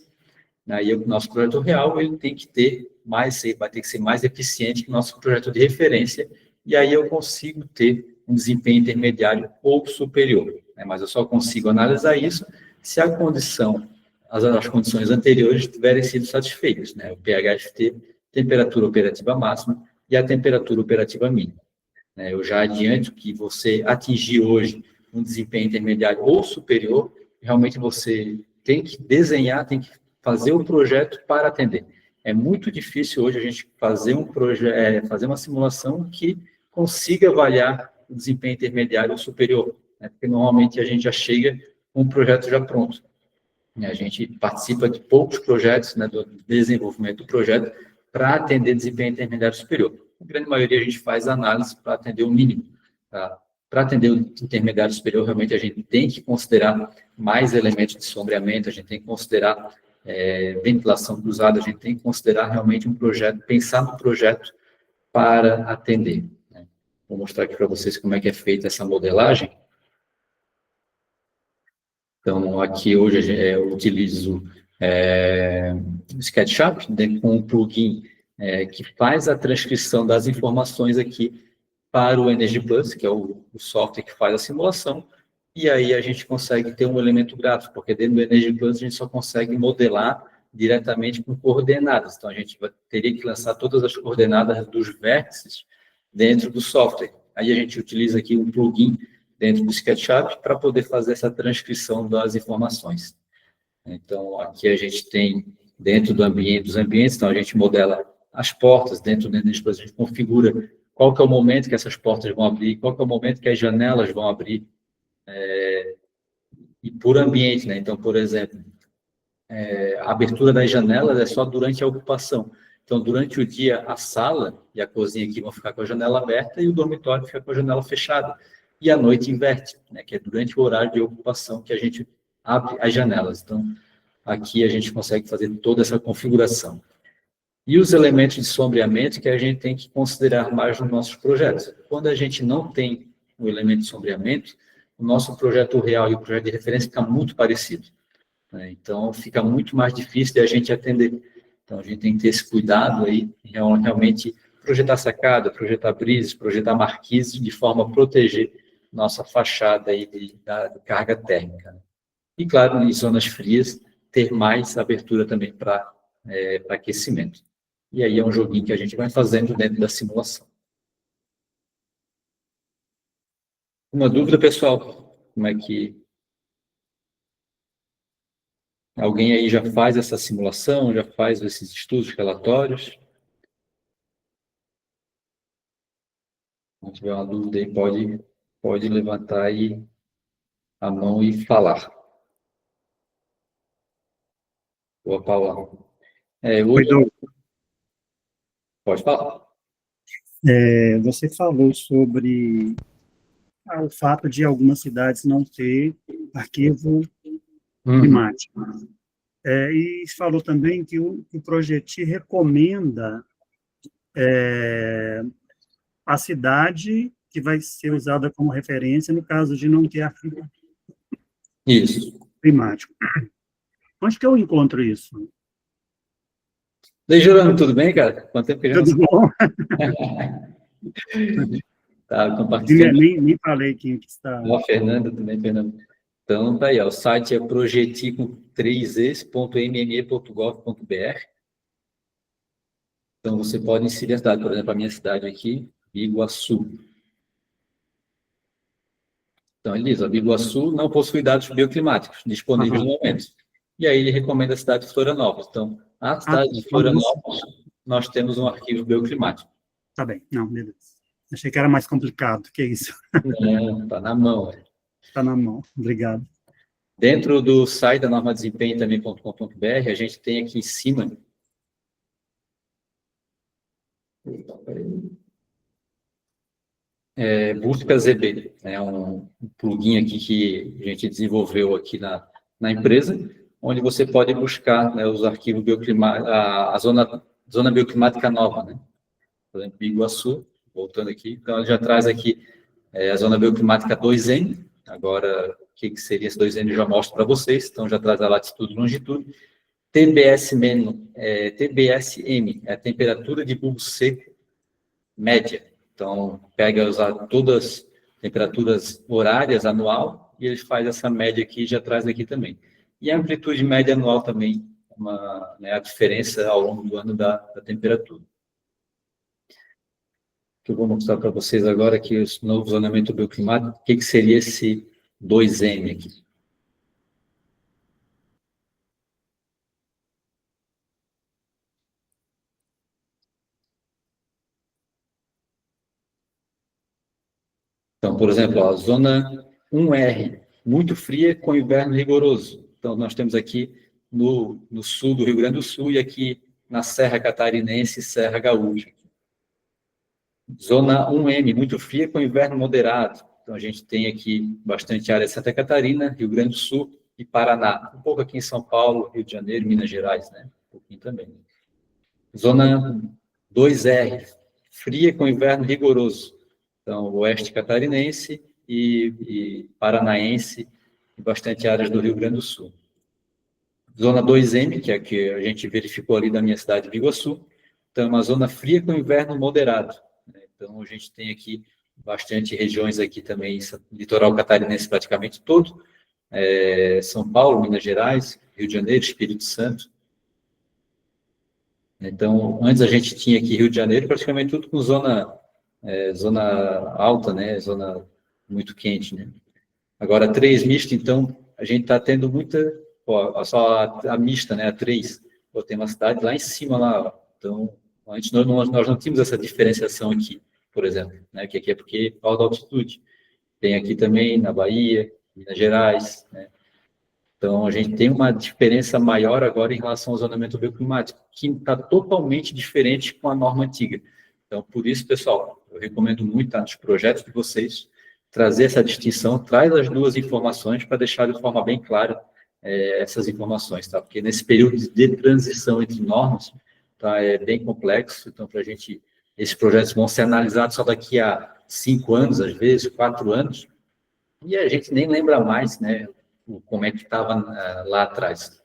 Aí o nosso projeto real ele tem que ter vai ter que ser mais eficiente que o nosso projeto de referência, e aí eu consigo ter um desempenho intermediário ou superior. Né? Mas eu só consigo analisar isso se a condição, as condições anteriores tiverem sido satisfeitas, né? O PHFT, temperatura operativa máxima, e a temperatura operativa mínima. Eu já adianto que você atingir hoje um desempenho intermediário ou superior, realmente você tem que desenhar, tem que fazer o projeto para atender. É muito difícil hoje a gente fazer fazer uma simulação que consiga avaliar o desempenho intermediário ou superior, né? Porque normalmente a gente já chega com o projeto já pronto. A gente participa de poucos projetos, né, do desenvolvimento do projeto para atender desempenho intermediário superior. A grande maioria a gente faz análise para atender o mínimo. Tá? Para atender o intermediário superior, realmente a gente tem que considerar mais elementos de sombreamento, a gente tem que considerar ventilação cruzada, a gente tem que considerar realmente um projeto, pensar no projeto para atender. Né? Vou mostrar aqui para vocês como é que é feita essa modelagem. Então, aqui hoje eu utilizo o SketchUp, né, com um plugin que faz a transcrição das informações aqui para o Energy Plus, que é o software que faz a simulação, e aí a gente consegue ter um elemento gráfico, porque dentro do Energy Plus a gente só consegue modelar diretamente com coordenadas. Então, a gente teria que lançar todas as coordenadas dos vértices dentro do software. Aí a gente utiliza aqui um plugin dentro do SketchUp para poder fazer essa transcrição das informações. Então, aqui a gente tem dentro dos ambientes, então a gente modela as portas dentro do Energy Plus, a gente configura qual que é o momento que essas portas vão abrir, qual que é o momento que as janelas vão abrir, e por ambiente, né? Então, por exemplo, a abertura das janelas é só durante a ocupação. Então, durante o dia, a sala e a cozinha aqui vão ficar com a janela aberta e o dormitório fica com a janela fechada. E à noite inverte, né, que é durante o horário de ocupação que a gente abre as janelas. Então, aqui a gente consegue fazer toda essa configuração. E os elementos de sombreamento que a gente tem que considerar mais nos nossos projetos. Quando a gente não tem o elemento de sombreamento, o nosso projeto real e o projeto de referência fica muito parecido. Então, fica muito mais difícil de a gente atender. Então, a gente tem que ter esse cuidado aí, realmente projetar sacada, projetar brises, projetar marquises, de forma a proteger nossa fachada aí de carga térmica. E, claro, em zonas frias, ter mais abertura também para aquecimento. E aí é um joguinho que a gente vai fazendo dentro da simulação. Uma dúvida, pessoal? Como é que alguém aí já faz essa simulação, já faz esses estudos, relatórios? Se tiver uma dúvida aí, pode levantar aí a mão e falar. Boa, Paula. Oi, Hoje, Douglas. pode falar. Você falou sobre ao fato de algumas cidades não ter arquivo climático. E falou também que o Projeti recomenda a cidade que vai ser usada como referência no caso de não ter arquivo climático. Onde que eu encontro isso? Gerando, tudo bem, cara? Quanto tempo que a gente Tudo bom? Tá compartilhando. Nem falei quem que está. Ó, Fernanda também, Fernanda. Então, tá aí, ó, o site é projeti.3es.mme.gov.br. Então, você pode inserir a cidade, por exemplo, a minha cidade aqui, Biguaçu. Então, ele diz, Biguaçu não possui dados bioclimáticos disponíveis no momento. E aí ele recomenda a cidade de Florianópolis. Então, a cidade de Florianópolis, nós temos um arquivo bioclimático. Tá bem, não, beleza. Achei que era mais complicado, que isso? Não, tá na mão. Tá na mão, obrigado. Dentro do site da norma desempenho também.com.br, a gente tem aqui em cima Busca ZB, é um plugin aqui que a gente desenvolveu aqui na empresa, onde você pode buscar, né, os arquivos bioclimáticos, a zona bioclimática nova, né? Por exemplo, Biguaçu, voltando aqui, então ela já traz aqui a zona bioclimática 2N, agora o que seria esse 2N eu já mostro para vocês, então já traz a latitude e longitude, TBSM, é a temperatura de bulbo seco média. Então, pega todas as temperaturas horárias anual e ele faz essa média aqui e já traz aqui também. E a amplitude média anual também, a diferença ao longo do ano da temperatura. Que eu vou mostrar para vocês agora aqui o novo zonamento bioclimático, o que seria esse 2N aqui. Então, por exemplo, a zona 1R, muito fria com inverno rigoroso. Então, nós temos aqui no sul do Rio Grande do Sul e aqui na Serra Catarinense e Serra Gaúcha. Zona 1M, muito fria com inverno moderado. Então, a gente tem aqui bastante área de Santa Catarina, Rio Grande do Sul e Paraná. Um pouco aqui em São Paulo, Rio de Janeiro, Minas Gerais, né? Um pouquinho também. Zona 2R, fria com inverno rigoroso. Então, oeste catarinense e paranaense e bastante áreas do Rio Grande do Sul. Zona 2M, que é a que a gente verificou ali da minha cidade de Biguaçu, então é uma zona fria com inverno moderado. Então, a gente tem aqui bastante regiões aqui também, litoral catarinense praticamente todo, São Paulo, Minas Gerais, Rio de Janeiro, Espírito Santo. Então, antes a gente tinha aqui Rio de Janeiro, praticamente tudo com zona alta, né? Zona muito quente, né? Agora, 3 mista, então, a gente está tendo muita... só a mista, né? A 3. Tem uma cidade lá em cima, lá. Então, antes nós não tínhamos essa diferenciação aqui, por exemplo, né? Que aqui é porque falta altitude. Tem aqui também, na Bahia, Minas Gerais, né? Então, a gente tem uma diferença maior agora em relação ao zonamento bioclimático, que está totalmente diferente com a norma antiga. Então, por isso, pessoal, eu recomendo muito, nos projetos de vocês, trazer essa distinção, traz as duas informações para deixar de forma bem clara essas informações, tá? Porque nesse período de transição entre normas, tá, é bem complexo, então, para a gente, esses projetos vão ser analisados só daqui a 5 anos, às vezes, 4 anos, e a gente nem lembra mais, né, como é que estava lá atrás,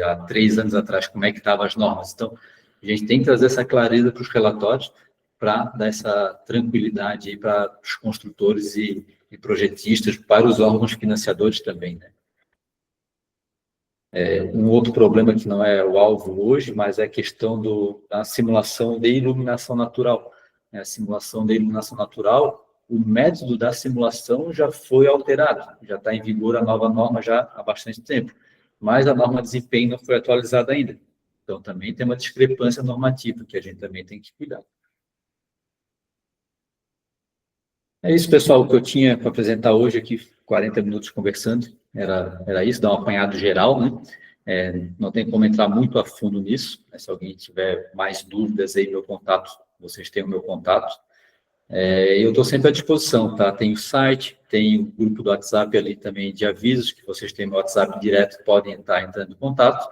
há 3 anos atrás, como é que estavam as normas. Então, a gente tem que trazer essa clareza para os relatórios, para dar essa tranquilidade para os construtores e projetistas, para os órgãos financiadores também, né? Um outro problema que não é o alvo hoje, mas é a questão da simulação de iluminação natural. A simulação de iluminação natural, o método da simulação já foi alterado, já está em vigor a nova norma já há bastante tempo, mas a norma de desempenho não foi atualizada ainda. Então, também tem uma discrepância normativa que a gente também tem que cuidar. É isso, pessoal, o que eu tinha para apresentar hoje aqui, 40 minutos conversando, era isso, dar um apanhado geral, né? Não tem como entrar muito a fundo nisso, né? Se alguém tiver mais dúvidas aí, meu contato, vocês têm o meu contato. Eu estou sempre à disposição, tá? Tem o site, tem o grupo do WhatsApp ali também de avisos, que vocês têm no WhatsApp direto, podem estar entrando em contato.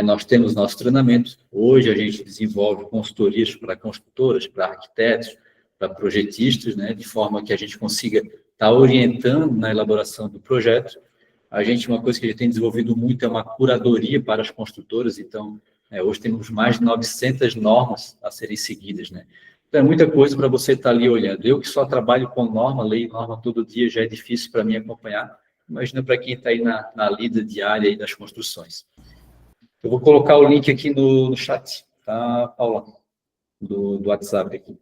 Nós temos nosso treinamento. Hoje a gente desenvolve consultorias para construtoras, para arquitetos, para projetistas, né? De forma que a gente consiga estar orientando na elaboração do projeto. Uma coisa que a gente tem desenvolvido muito é uma curadoria para as construtoras. Então, hoje temos mais de 900 normas a serem seguidas, né? Então, é muita coisa para você estar ali olhando. Eu que só trabalho com norma, leio norma todo dia, já é difícil para mim acompanhar. Imagina para quem está aí na lida diária aí das construções. Eu vou colocar o link aqui no chat, tá, Paula? Do WhatsApp aqui.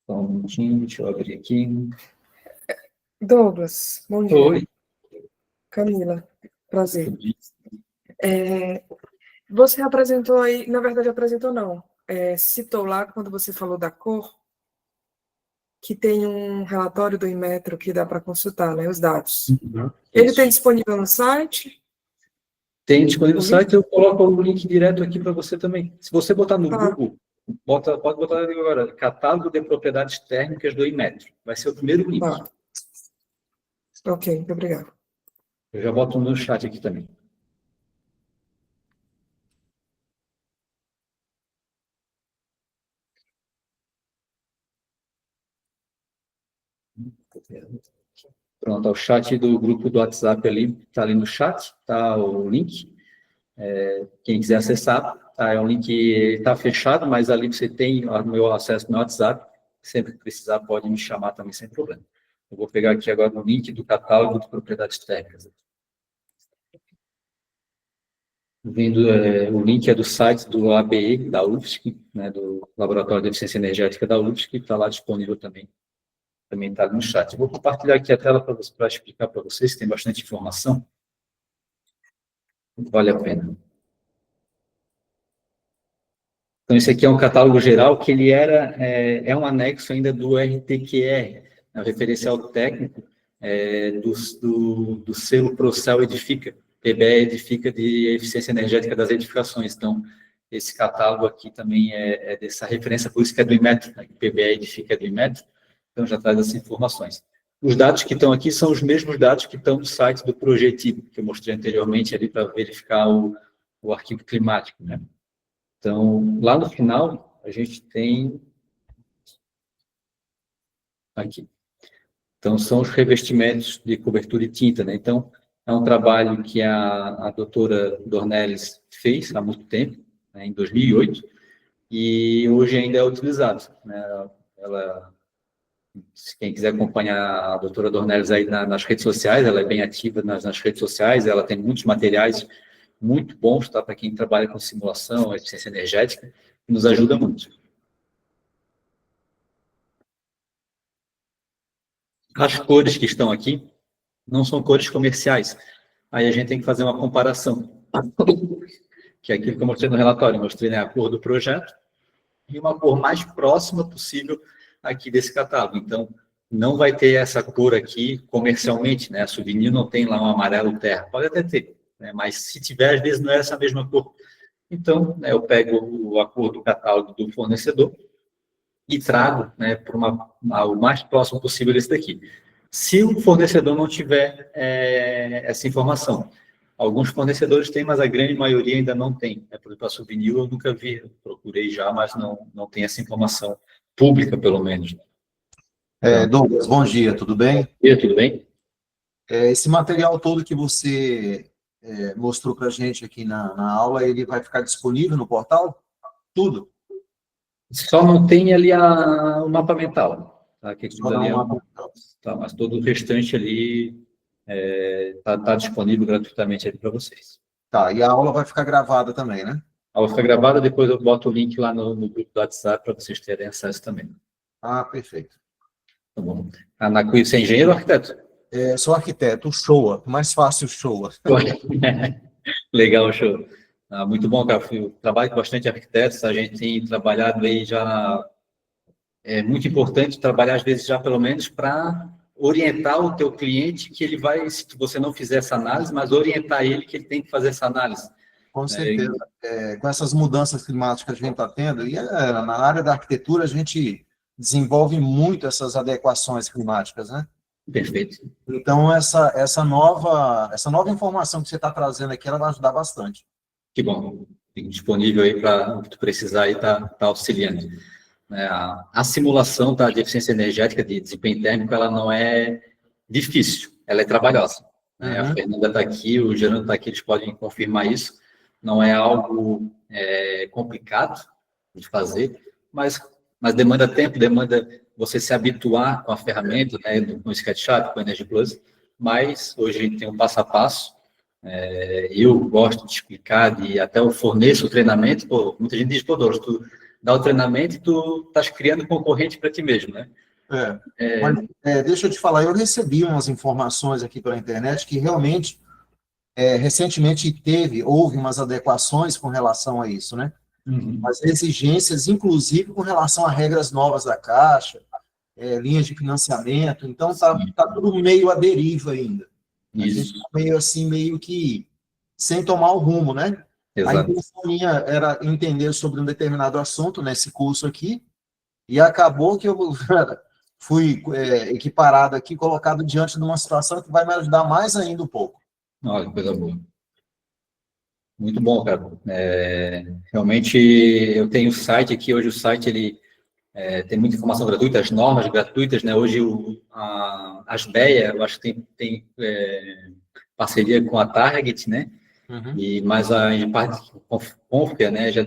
Só um minutinho, deixa eu abrir aqui. Douglas, bom dia. Oi. Camila, prazer. Você apresentou aí, na verdade apresentou não, citou lá quando você falou da cor, que tem um relatório do Inmetro que dá para consultar, né, os dados. Ele tem disponível no site? Tem disponível no site, eu coloco o link direto aqui para você também. Se você botar no Google, pode botar ali agora, catálogo de propriedades térmicas do Inmetro. Vai ser o primeiro link. Ok, muito obrigado. Eu já boto no chat aqui também. Pronto, o chat do grupo do WhatsApp ali, está ali no chat, tá o link. Quem quiser acessar, tá, é um link, está fechado, mas ali você tem o meu acesso no WhatsApp. Sempre que precisar, pode me chamar também, sem problema. Eu vou pegar aqui agora o link do catálogo de propriedades térmicas. O link é do site do ABE, da UFSC, né, do Laboratório de Eficiência Energética da UFSC, que está lá disponível também. Também está no chat. Eu vou compartilhar aqui a tela para explicar para vocês, tem bastante informação. Vale a pena. Então, esse aqui é um catálogo geral que ele é um anexo ainda do RTQR, né, referencial técnico do selo Procel Edifica, PBE Edifica de Eficiência Energética das Edificações. Então, esse catálogo aqui também é dessa referência, por isso que é do Inmetro, né, PBE Edifica é do Inmetro, então já traz essas informações. Os dados que estão aqui são os mesmos dados que estão no site do Projetivo, que eu mostrei anteriormente ali para verificar o arquivo climático, né? Então, lá no final, a gente tem aqui. Então, são os revestimentos de cobertura e tinta, né? Então, é um trabalho que a doutora Dornelles fez há muito tempo, né, em 2008, e hoje ainda é utilizado, né? Quem quiser acompanhar a doutora Dornelles aí nas redes sociais, ela é bem ativa nas redes sociais, ela tem muitos materiais muito bons, tá, para quem trabalha com simulação, eficiência energética, nos ajuda muito. As cores que estão aqui não são cores comerciais. Aí a gente tem que fazer uma comparação. Que é aquilo que eu mostrei no relatório. Eu mostrei, né, a cor do projeto e uma cor mais próxima possível aqui desse catálogo. Então, não vai ter essa cor aqui comercialmente, né? A Souvenir não tem lá um amarelo terra. Pode até ter, né? Mas se tiver, às vezes não é essa mesma cor. Então, né, eu pego a cor do catálogo do fornecedor e trago, né, para o mais próximo possível desse daqui. Se o fornecedor não tiver essa informação, alguns fornecedores têm, mas a grande maioria ainda não tem. Por exemplo, a Souvenir eu nunca vi, eu procurei já, mas não tem essa informação pública, pelo menos. Douglas, bom dia, tudo bem? Bom dia, tudo bem? Esse material todo que você mostrou para a gente aqui na aula, ele vai ficar disponível no portal? Tudo? Só não tem ali o mapa mental. Tá? Que Só ali tá, mas todo o restante ali tá disponível gratuitamente para vocês. Tá, e a aula vai ficar gravada também, né? A aula fica gravada, depois eu boto o link lá no grupo do WhatsApp para vocês terem acesso também. Ah, perfeito. Tá bom. Anacuí, você é engenheiro ou arquiteto? Sou arquiteto, o Showa, mais fácil o Showa. Legal, show. Muito bom, cara. Eu trabalho com bastante arquitetos, a gente tem trabalhado aí já... É muito importante trabalhar, às vezes, já pelo menos para orientar o teu cliente que ele vai, se você não fizer essa análise, mas orientar ele que ele tem que fazer essa análise. Com certeza. Com essas mudanças climáticas que a gente está tendo, e na área da arquitetura a gente desenvolve muito essas adequações climáticas, né? Perfeito. Então, essa nova informação que você está trazendo aqui, ela vai ajudar bastante. Que bom. Fico disponível aí para o que tu precisar e tá auxiliando. A simulação de eficiência energética de desempenho térmico, ela não é difícil, ela é trabalhosa. A Fernanda está aqui, o Gerando está aqui, eles podem confirmar isso. Não é algo complicado de fazer, mas demanda tempo, demanda você se habituar com a ferramenta, com o SketchUp, com o Energy Plus, mas hoje a gente tem um passo a passo. Eu gosto de explicar, até eu forneço o treinamento. Muita gente diz, Douglas, tu dá o treinamento e tu estás criando concorrente para ti mesmo, né? Mas, deixa eu te falar, eu recebi umas informações aqui pela internet que realmente, recentemente houve umas adequações com relação a isso, né? As exigências, inclusive com relação a regras novas da Caixa, linhas de financiamento, então está tudo meio à deriva ainda. A gente tá meio assim, meio que sem tomar o rumo, né? Exato. A intenção minha era entender sobre um determinado assunto nesse curso aqui, e acabou que eu fui equiparado aqui, colocado diante de uma situação que vai me ajudar mais ainda um pouco. Olha, coisa boa. Muito bom, cara. Realmente, eu tenho o site aqui, hoje o site ele tem muita informação gratuita, as normas gratuitas, né? Hoje a Asbeia, eu acho que tem parceria com a Target, né? Mas a parte Confia, né, já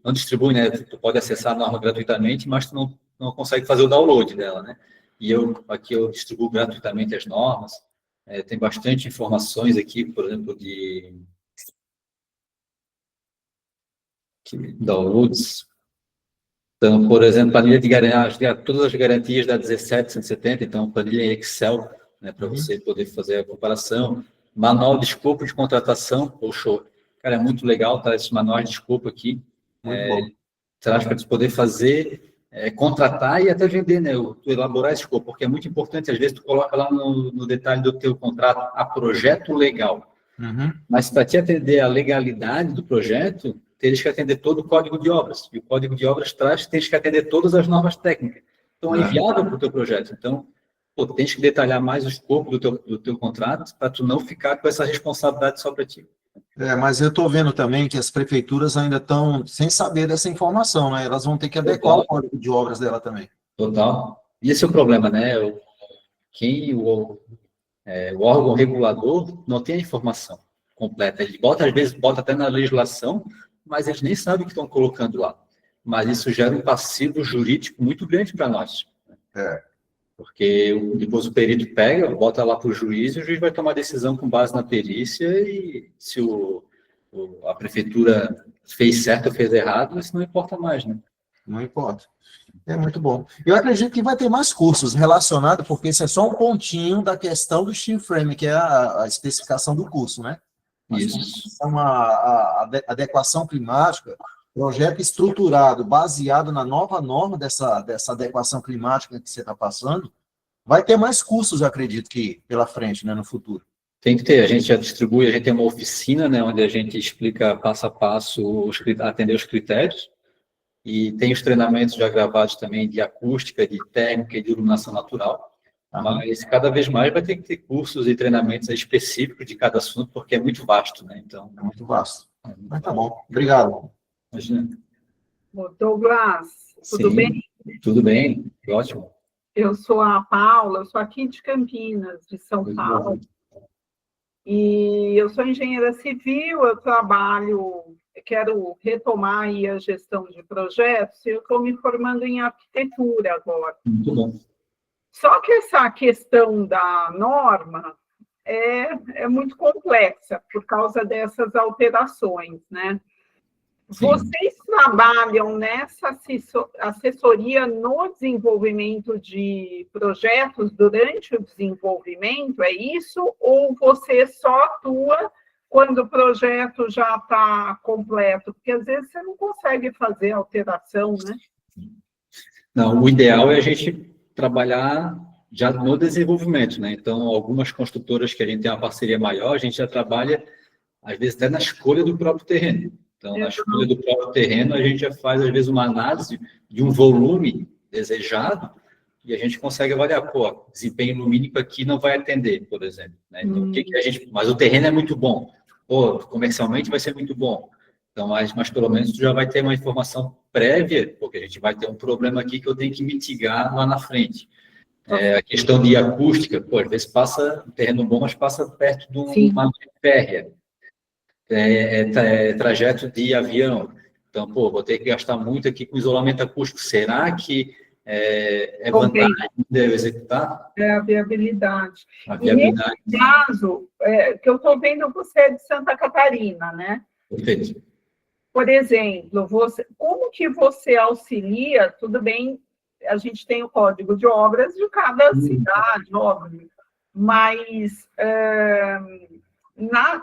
não distribui, né? Tu pode acessar a norma gratuitamente, mas tu não consegue fazer o download dela, né? E aqui eu distribuo gratuitamente as normas. Tem bastante informações aqui, por exemplo, de downloads. Então, por exemplo, planilha de garantia, todas as garantias da 17170, então, planilha em Excel, né, para você poder fazer a comparação. Manual de escopo de contratação, show. Cara, é muito legal, tá? Esse manual de escopo aqui. Muito bom. Traz para você poder fazer, contratar e até vender, né? Tu elaborar esse escopo, porque é muito importante, às vezes, tu coloca lá no detalhe do teu contrato a projeto legal. Mas para te atender a legalidade do projeto, tens que atender todo o código de obras. E o código de obras tens que atender todas as normas técnicas. Então, é inviável para o teu projeto. Então, tens que detalhar mais o escopo do teu contrato para tu não ficar com essa responsabilidade só para ti. Mas eu estou vendo também que as prefeituras ainda estão sem saber dessa informação, né? Elas vão ter que adequar o código de obras dela também. Total. E esse é o problema, né? O órgão regulador não tem a informação completa. Ele às vezes bota até na legislação, mas eles nem sabem o que estão colocando lá. Mas isso gera um passivo jurídico muito grande para nós. Porque depois o perito pega, bota lá para o juiz, e o juiz vai tomar decisão com base na perícia, e se a prefeitura fez certo ou fez errado, isso não importa mais, né? Não importa. É muito bom. Eu acredito que vai ter mais cursos relacionados, porque isso é só um pontinho da questão do steel frame, que é a especificação do curso, né? Isso. A adequação climática, projeto estruturado, baseado na nova norma dessa adequação climática que você está passando, vai ter mais cursos, eu acredito, que pela frente, né, no futuro. Tem que ter, a gente já distribui, a gente tem uma oficina, né, onde a gente explica passo a passo, atender os critérios, e tem os treinamentos já gravados também de acústica, de térmica e de iluminação natural. Mas cada vez mais vai ter que ter cursos e treinamentos específicos de cada assunto, porque é muito vasto, né? Então, é muito vasto. Mas tá bom. Obrigado. Imagina. Douglas, tudo bem? Tudo bem, ótimo. Eu sou a Paula, eu sou aqui de Campinas, de São Paulo. E eu sou engenheira civil, eu quero retomar aí a gestão de projetos, e eu estou me formando em arquitetura agora. Muito bom. Só que essa questão da norma é muito complexa por causa dessas alterações, né? Sim. Vocês trabalham nessa assessoria no desenvolvimento de projetos durante o desenvolvimento, é isso? Ou você só atua quando o projeto já está completo? Porque às vezes você não consegue fazer alteração, né? Não, o ideal é a gente trabalhar já no desenvolvimento, né? Então, algumas construtoras que a gente tem uma parceria maior, a gente já trabalha às vezes até na escolha do próprio terreno. Então, na escolha do próprio terreno, a gente já faz, às vezes, uma análise de um volume desejado e a gente consegue avaliar, pô, desempenho lumínico aqui não vai atender, por exemplo. Né? Então, o que a gente... Mas o terreno é muito bom. Pô, comercialmente vai ser muito bom. Então, mas pelo menos tu já vai ter uma informação prévia, porque a gente vai ter um problema aqui que eu tenho que mitigar lá na frente. A questão de acústica, pô, às vezes passa um terreno bom, mas passa perto de uma linha férrea. Trajeto de avião. Então, pô, vou ter que gastar muito aqui com isolamento acústico. Será que é vantagem de eu executar? É a viabilidade. A viabilidade. E nesse caso, que eu estou vendo, você é de Santa Catarina, né? Perfeito. Por exemplo, como que você auxilia, tudo bem, a gente tem o código de obras de cada cidade, óbvio, mas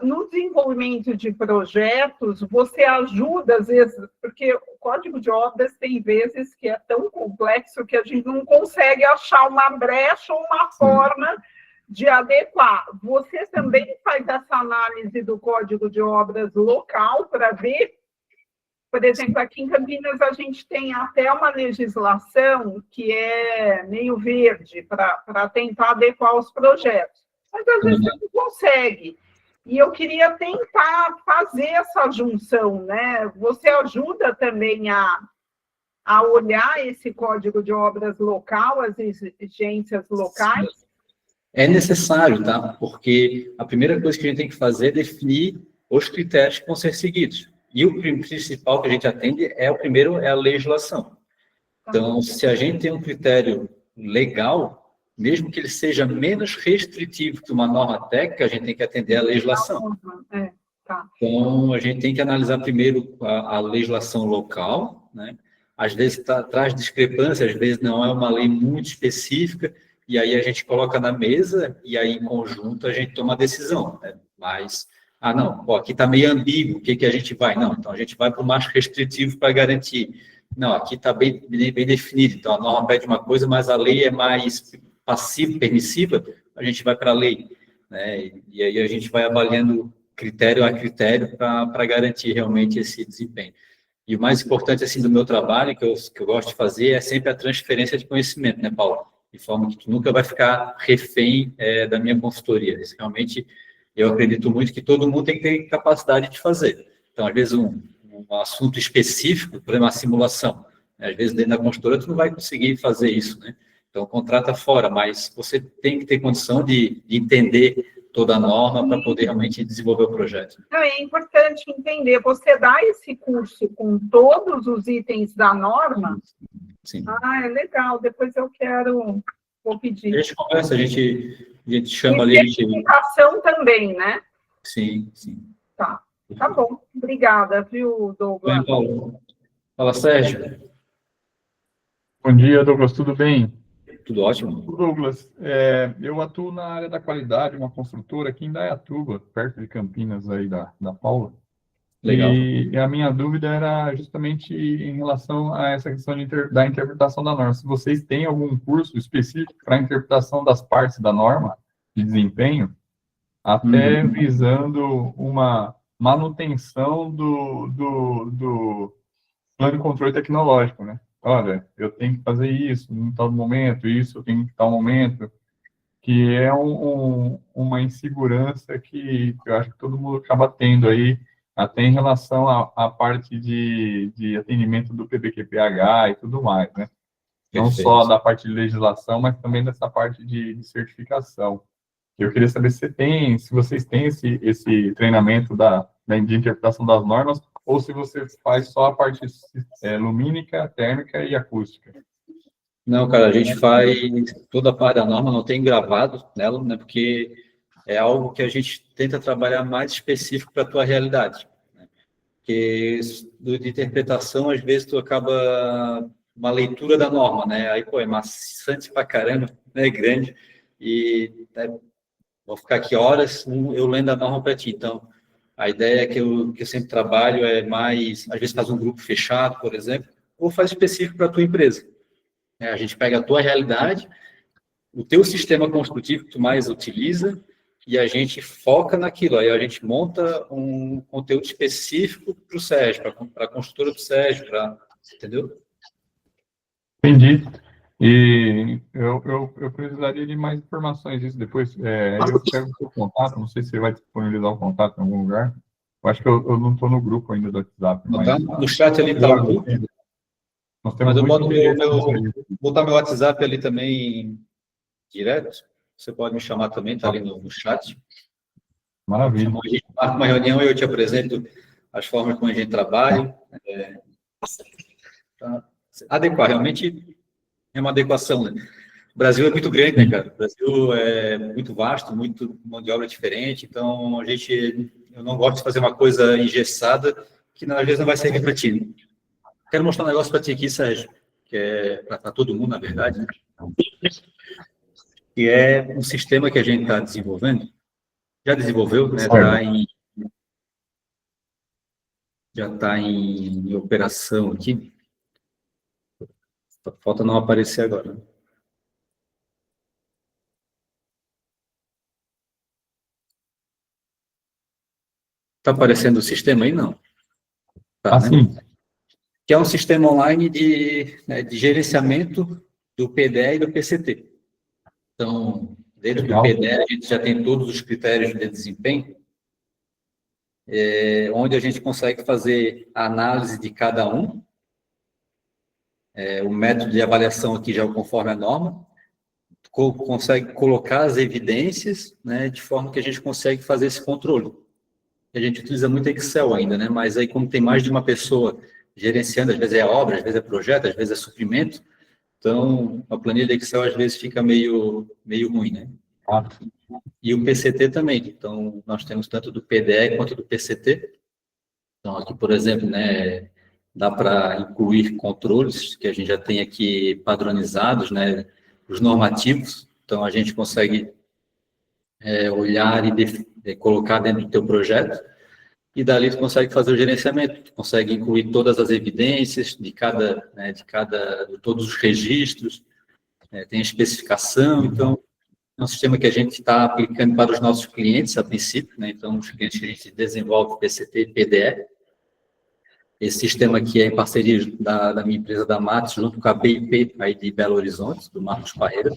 no desenvolvimento de projetos, você ajuda, às vezes, porque o código de obras tem vezes que é tão complexo que a gente não consegue achar uma brecha ou uma forma de adequar. Você também faz essa análise do código de obras local para ver, por exemplo, aqui em Campinas a gente tem até uma legislação que é meio verde para tentar adequar os projetos, mas às vezes você não consegue. E eu queria tentar fazer essa junção, né? Você ajuda também a olhar esse código de obras local, as exigências locais? É necessário, tá? Porque a primeira coisa que a gente tem que fazer é definir os critérios que vão ser seguidos. E o principal que a gente atende o primeiro é a legislação. Então, se a gente tem um critério legal, mesmo que ele seja menos restritivo que uma norma técnica, a gente tem que atender a legislação. Então, a gente tem que analisar primeiro a legislação local, né? Às vezes traz discrepância, às vezes não é uma lei muito específica, e aí a gente coloca na mesa, e aí em conjunto a gente toma a decisão, né? Mas... não, pô, aqui está meio ambíguo, o que a gente vai? Não, então a gente vai para o mais restritivo para garantir. Não, aqui está bem definido, então a norma pede uma coisa, mas a lei é mais passiva, permissiva, a gente vai para a lei. Né? E aí a gente vai avaliando critério a critério para garantir realmente esse desempenho. E o mais importante, assim, do meu trabalho, que eu gosto de fazer, é sempre a transferência de conhecimento, né, Paulo? De forma que tu nunca vai ficar refém da minha consultoria. Isso realmente... Eu acredito muito que todo mundo tem que ter capacidade de fazer. Então, às vezes, um assunto específico, por exemplo, uma simulação. Às vezes, dentro da consultora, tu não vai conseguir fazer isso, né? Então, contrata fora, mas você tem que ter condição de entender toda a norma para poder realmente desenvolver o projeto. É importante entender. Você dá esse curso com todos os itens da norma? Sim. É legal. Depois eu vou pedir. A gente conversa, a gente chama ali... Certificação também, né? Sim. Tá bom. Obrigada, viu, Douglas? Bem, Paulo. Fala, Sérgio. Bom dia, Douglas, tudo bem? Tudo ótimo. Douglas, eu atuo na área da qualidade, uma construtora aqui em Indaiatuba, perto de Campinas, aí da Paula. Legal. E a minha dúvida era justamente em relação a essa questão da interpretação da norma. Se vocês têm algum curso específico para a interpretação das partes da norma de desempenho, até visando uma manutenção do plano de controle tecnológico, né? Olha, eu tenho que fazer isso em tal momento, isso eu tenho que tal momento, que é uma insegurança que eu acho que todo mundo acaba tendo aí, até em relação à parte de atendimento do PBQPH e tudo mais, né? Não Perfeito. só da parte de legislação, mas também dessa parte de certificação. Eu queria saber se vocês têm esse treinamento de interpretação das normas, ou se você faz só a parte lumínica, térmica e acústica. Não, cara, a gente faz toda a parte da norma, não tem gravado nela, né? Porque é algo que a gente tenta trabalhar mais específico para a tua realidade. Né? Porque de interpretação, às vezes, tu acaba uma leitura da norma, né? Aí, pô, é maçante pra caramba, né? Grande. E vou ficar aqui horas eu lendo a norma para ti. Então, a ideia que eu sempre trabalho é mais, às vezes faz um grupo fechado, por exemplo, ou faz específico para a tua empresa. A gente pega a tua realidade, o teu sistema construtivo que tu mais utiliza, e a gente foca naquilo. Aí a gente monta um conteúdo específico para o Sérgio, para a construtora do Sérgio, entendeu? Entendi. E eu precisaria de mais informações disso depois. Eu pego o seu contato, não sei se você vai disponibilizar o contato em algum lugar. Eu acho que eu não estou no grupo ainda do WhatsApp, mas... No chat ali está o grupo. Nós temos Mas eu muito boto interesse botar meu WhatsApp ali também direto. Você pode me chamar também, está ali no chat. Maravilha. A gente marca uma reunião e eu te apresento as formas como a gente trabalha. Adequar, realmente é uma adequação, né? O Brasil é muito grande, né, cara? O Brasil é muito vasto, muito mão de obra diferente, então eu não gosto de fazer uma coisa engessada que às vezes não vai servir para ti. Né? Quero mostrar um negócio para ti aqui, Sérgio, que é para todo mundo, na verdade, né? Que é um sistema que a gente está desenvolvendo, já desenvolveu, né? Já está em operação aqui. Falta não aparecer agora. Está aparecendo o sistema aí? Não. Tá, assim, né? Que é um sistema online de gerenciamento do PDE e do PCT. Então, dentro do PDE, a gente já tem todos os critérios de desempenho, onde a gente consegue fazer a análise de cada um. O método de avaliação aqui já é conforme a norma. Consegue colocar as evidências, né, de forma que a gente consegue fazer esse controle. A gente utiliza muito Excel ainda, né? Mas aí, como tem mais de uma pessoa gerenciando, às vezes é obra, às vezes é projeto, às vezes é suprimento, então a planilha de Excel às vezes fica meio ruim, né? E o PCT também. Então, nós temos tanto do PDE quanto do PCT. Então, aqui, por exemplo, né, dá para incluir controles que a gente já tem aqui padronizados, né? Os normativos. Então, a gente consegue olhar e colocar dentro do teu projeto, e dali tu consegue fazer o gerenciamento, tu consegue incluir todas as evidências de todos os registros, tem a especificação, então é um sistema que a gente está aplicando para os nossos clientes a princípio, né? Então os clientes que a gente desenvolve PCT e PDE. Esse sistema aqui é em parceria da minha empresa da Matos, junto com a BIP aí de Belo Horizonte, do Marcos Parreira.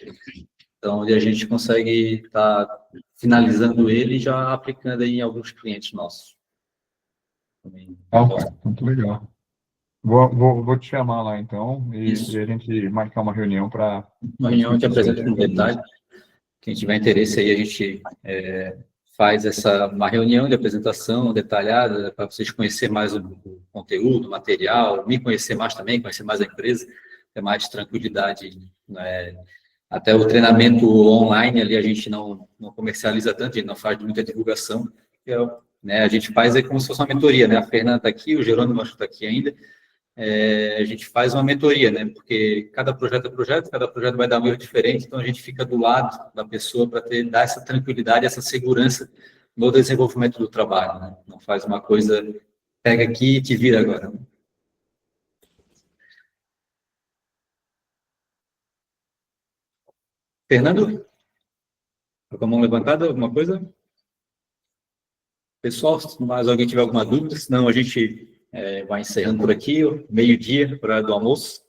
Então, onde a gente consegue estar finalizando ele e já aplicando aí em alguns clientes nossos. Muito legal. Vou te chamar lá, então, e a gente marcar uma reunião para... Uma reunião que apresenta com detalhe. Quem tiver interesse aí, a gente faz uma reunião de apresentação detalhada para vocês conhecerem mais o conteúdo, o material, me conhecer mais também, conhecer mais a empresa, ter mais tranquilidade, né? Até o treinamento online ali a gente não comercializa tanto, a gente não faz muita divulgação, né? A gente faz como se fosse uma mentoria, né? A Fernanda está aqui, o Jerônimo acho que está aqui ainda. A gente faz uma mentoria, né? Porque cada projeto é projeto, cada projeto vai dar um erro diferente, então a gente fica do lado da pessoa para dar essa tranquilidade, essa segurança no desenvolvimento do trabalho, né? Não faz uma coisa, pega aqui e te vira agora. Fernando? Tá com a mão levantada, alguma coisa? Pessoal, se mais alguém tiver alguma dúvida, senão a gente vai encerrando por aqui, meio-dia, horário do almoço.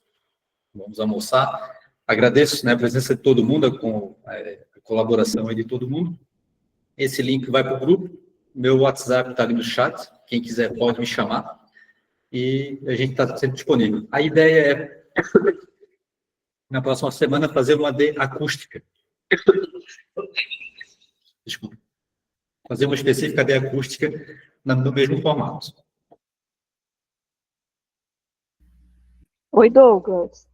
Vamos almoçar. Agradeço, né, a presença de todo mundo, a colaboração aí de todo mundo. Esse link vai para o grupo. Meu WhatsApp está ali no chat. Quem quiser pode me chamar. E a gente está sempre disponível. A ideia é, na próxima semana, fazer uma AD acústica. Desculpa. Fazer uma específica AD acústica no mesmo formato. Oi, Douglas.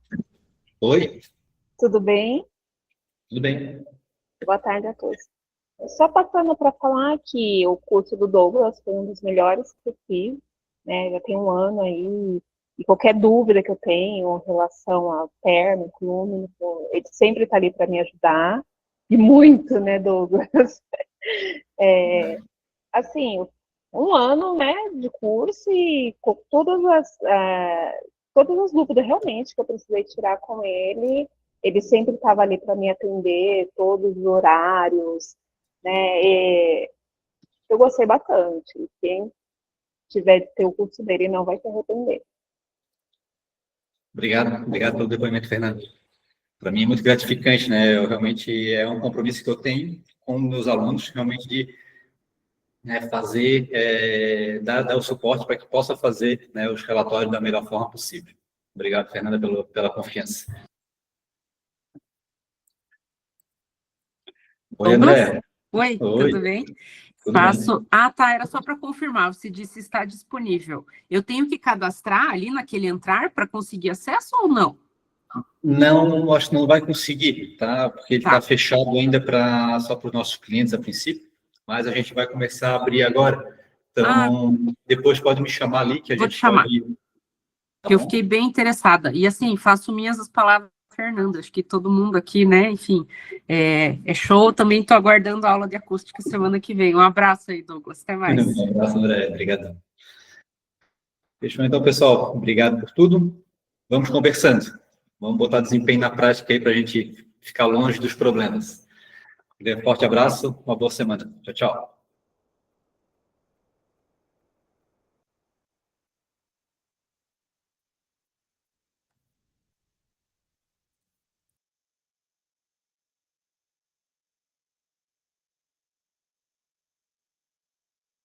Oi? Tudo bem? Tudo bem. Boa tarde a todos. Só passando para falar que o curso do Douglas foi um dos melhores que eu fiz, né? Já tem um ano aí, e qualquer dúvida que eu tenho em relação a térmico, lumínico, ele sempre está ali para me ajudar, e muito, né, Douglas? Assim, um ano, né, de curso e com todas as dúvidas realmente que eu precisei tirar com ele sempre estava ali para me atender, todos os horários, né? Eu gostei bastante. Quem tiver de ter o curso dele não vai se arrepender. Obrigado pelo depoimento, Fernando. Para mim é muito gratificante, né? Realmente é um compromisso que eu tenho com meus alunos, realmente de, né, fazer, dar o suporte para que possa fazer, né, os relatórios da melhor forma possível. Obrigado, Fernanda, pela confiança. Oi, André. Oi, Oi. tudo bem? Tudo bem. Tá, era só para confirmar, você disse está disponível. Eu tenho que cadastrar ali naquele entrar para conseguir acesso ou não? Não, acho que não vai conseguir, tá? Porque ele Tá. está fechado ainda só para os nossos clientes a princípio, mas a gente vai começar a abrir agora. Então, depois pode me chamar ali que a Vou gente te chamar. pode... Eu fiquei bem interessada. E assim, faço minhas as palavras da Fernanda. Acho que todo mundo aqui, né? Enfim, é show. Também estou aguardando a aula de acústica semana que vem. Um abraço aí, Douglas. Até mais. Um abraço, André. Obrigado. Fechou então, pessoal. Obrigado por tudo. Vamos conversando. Vamos botar desempenho na prática aí para a gente ficar longe dos problemas. Um forte abraço, uma boa semana. Tchau, tchau.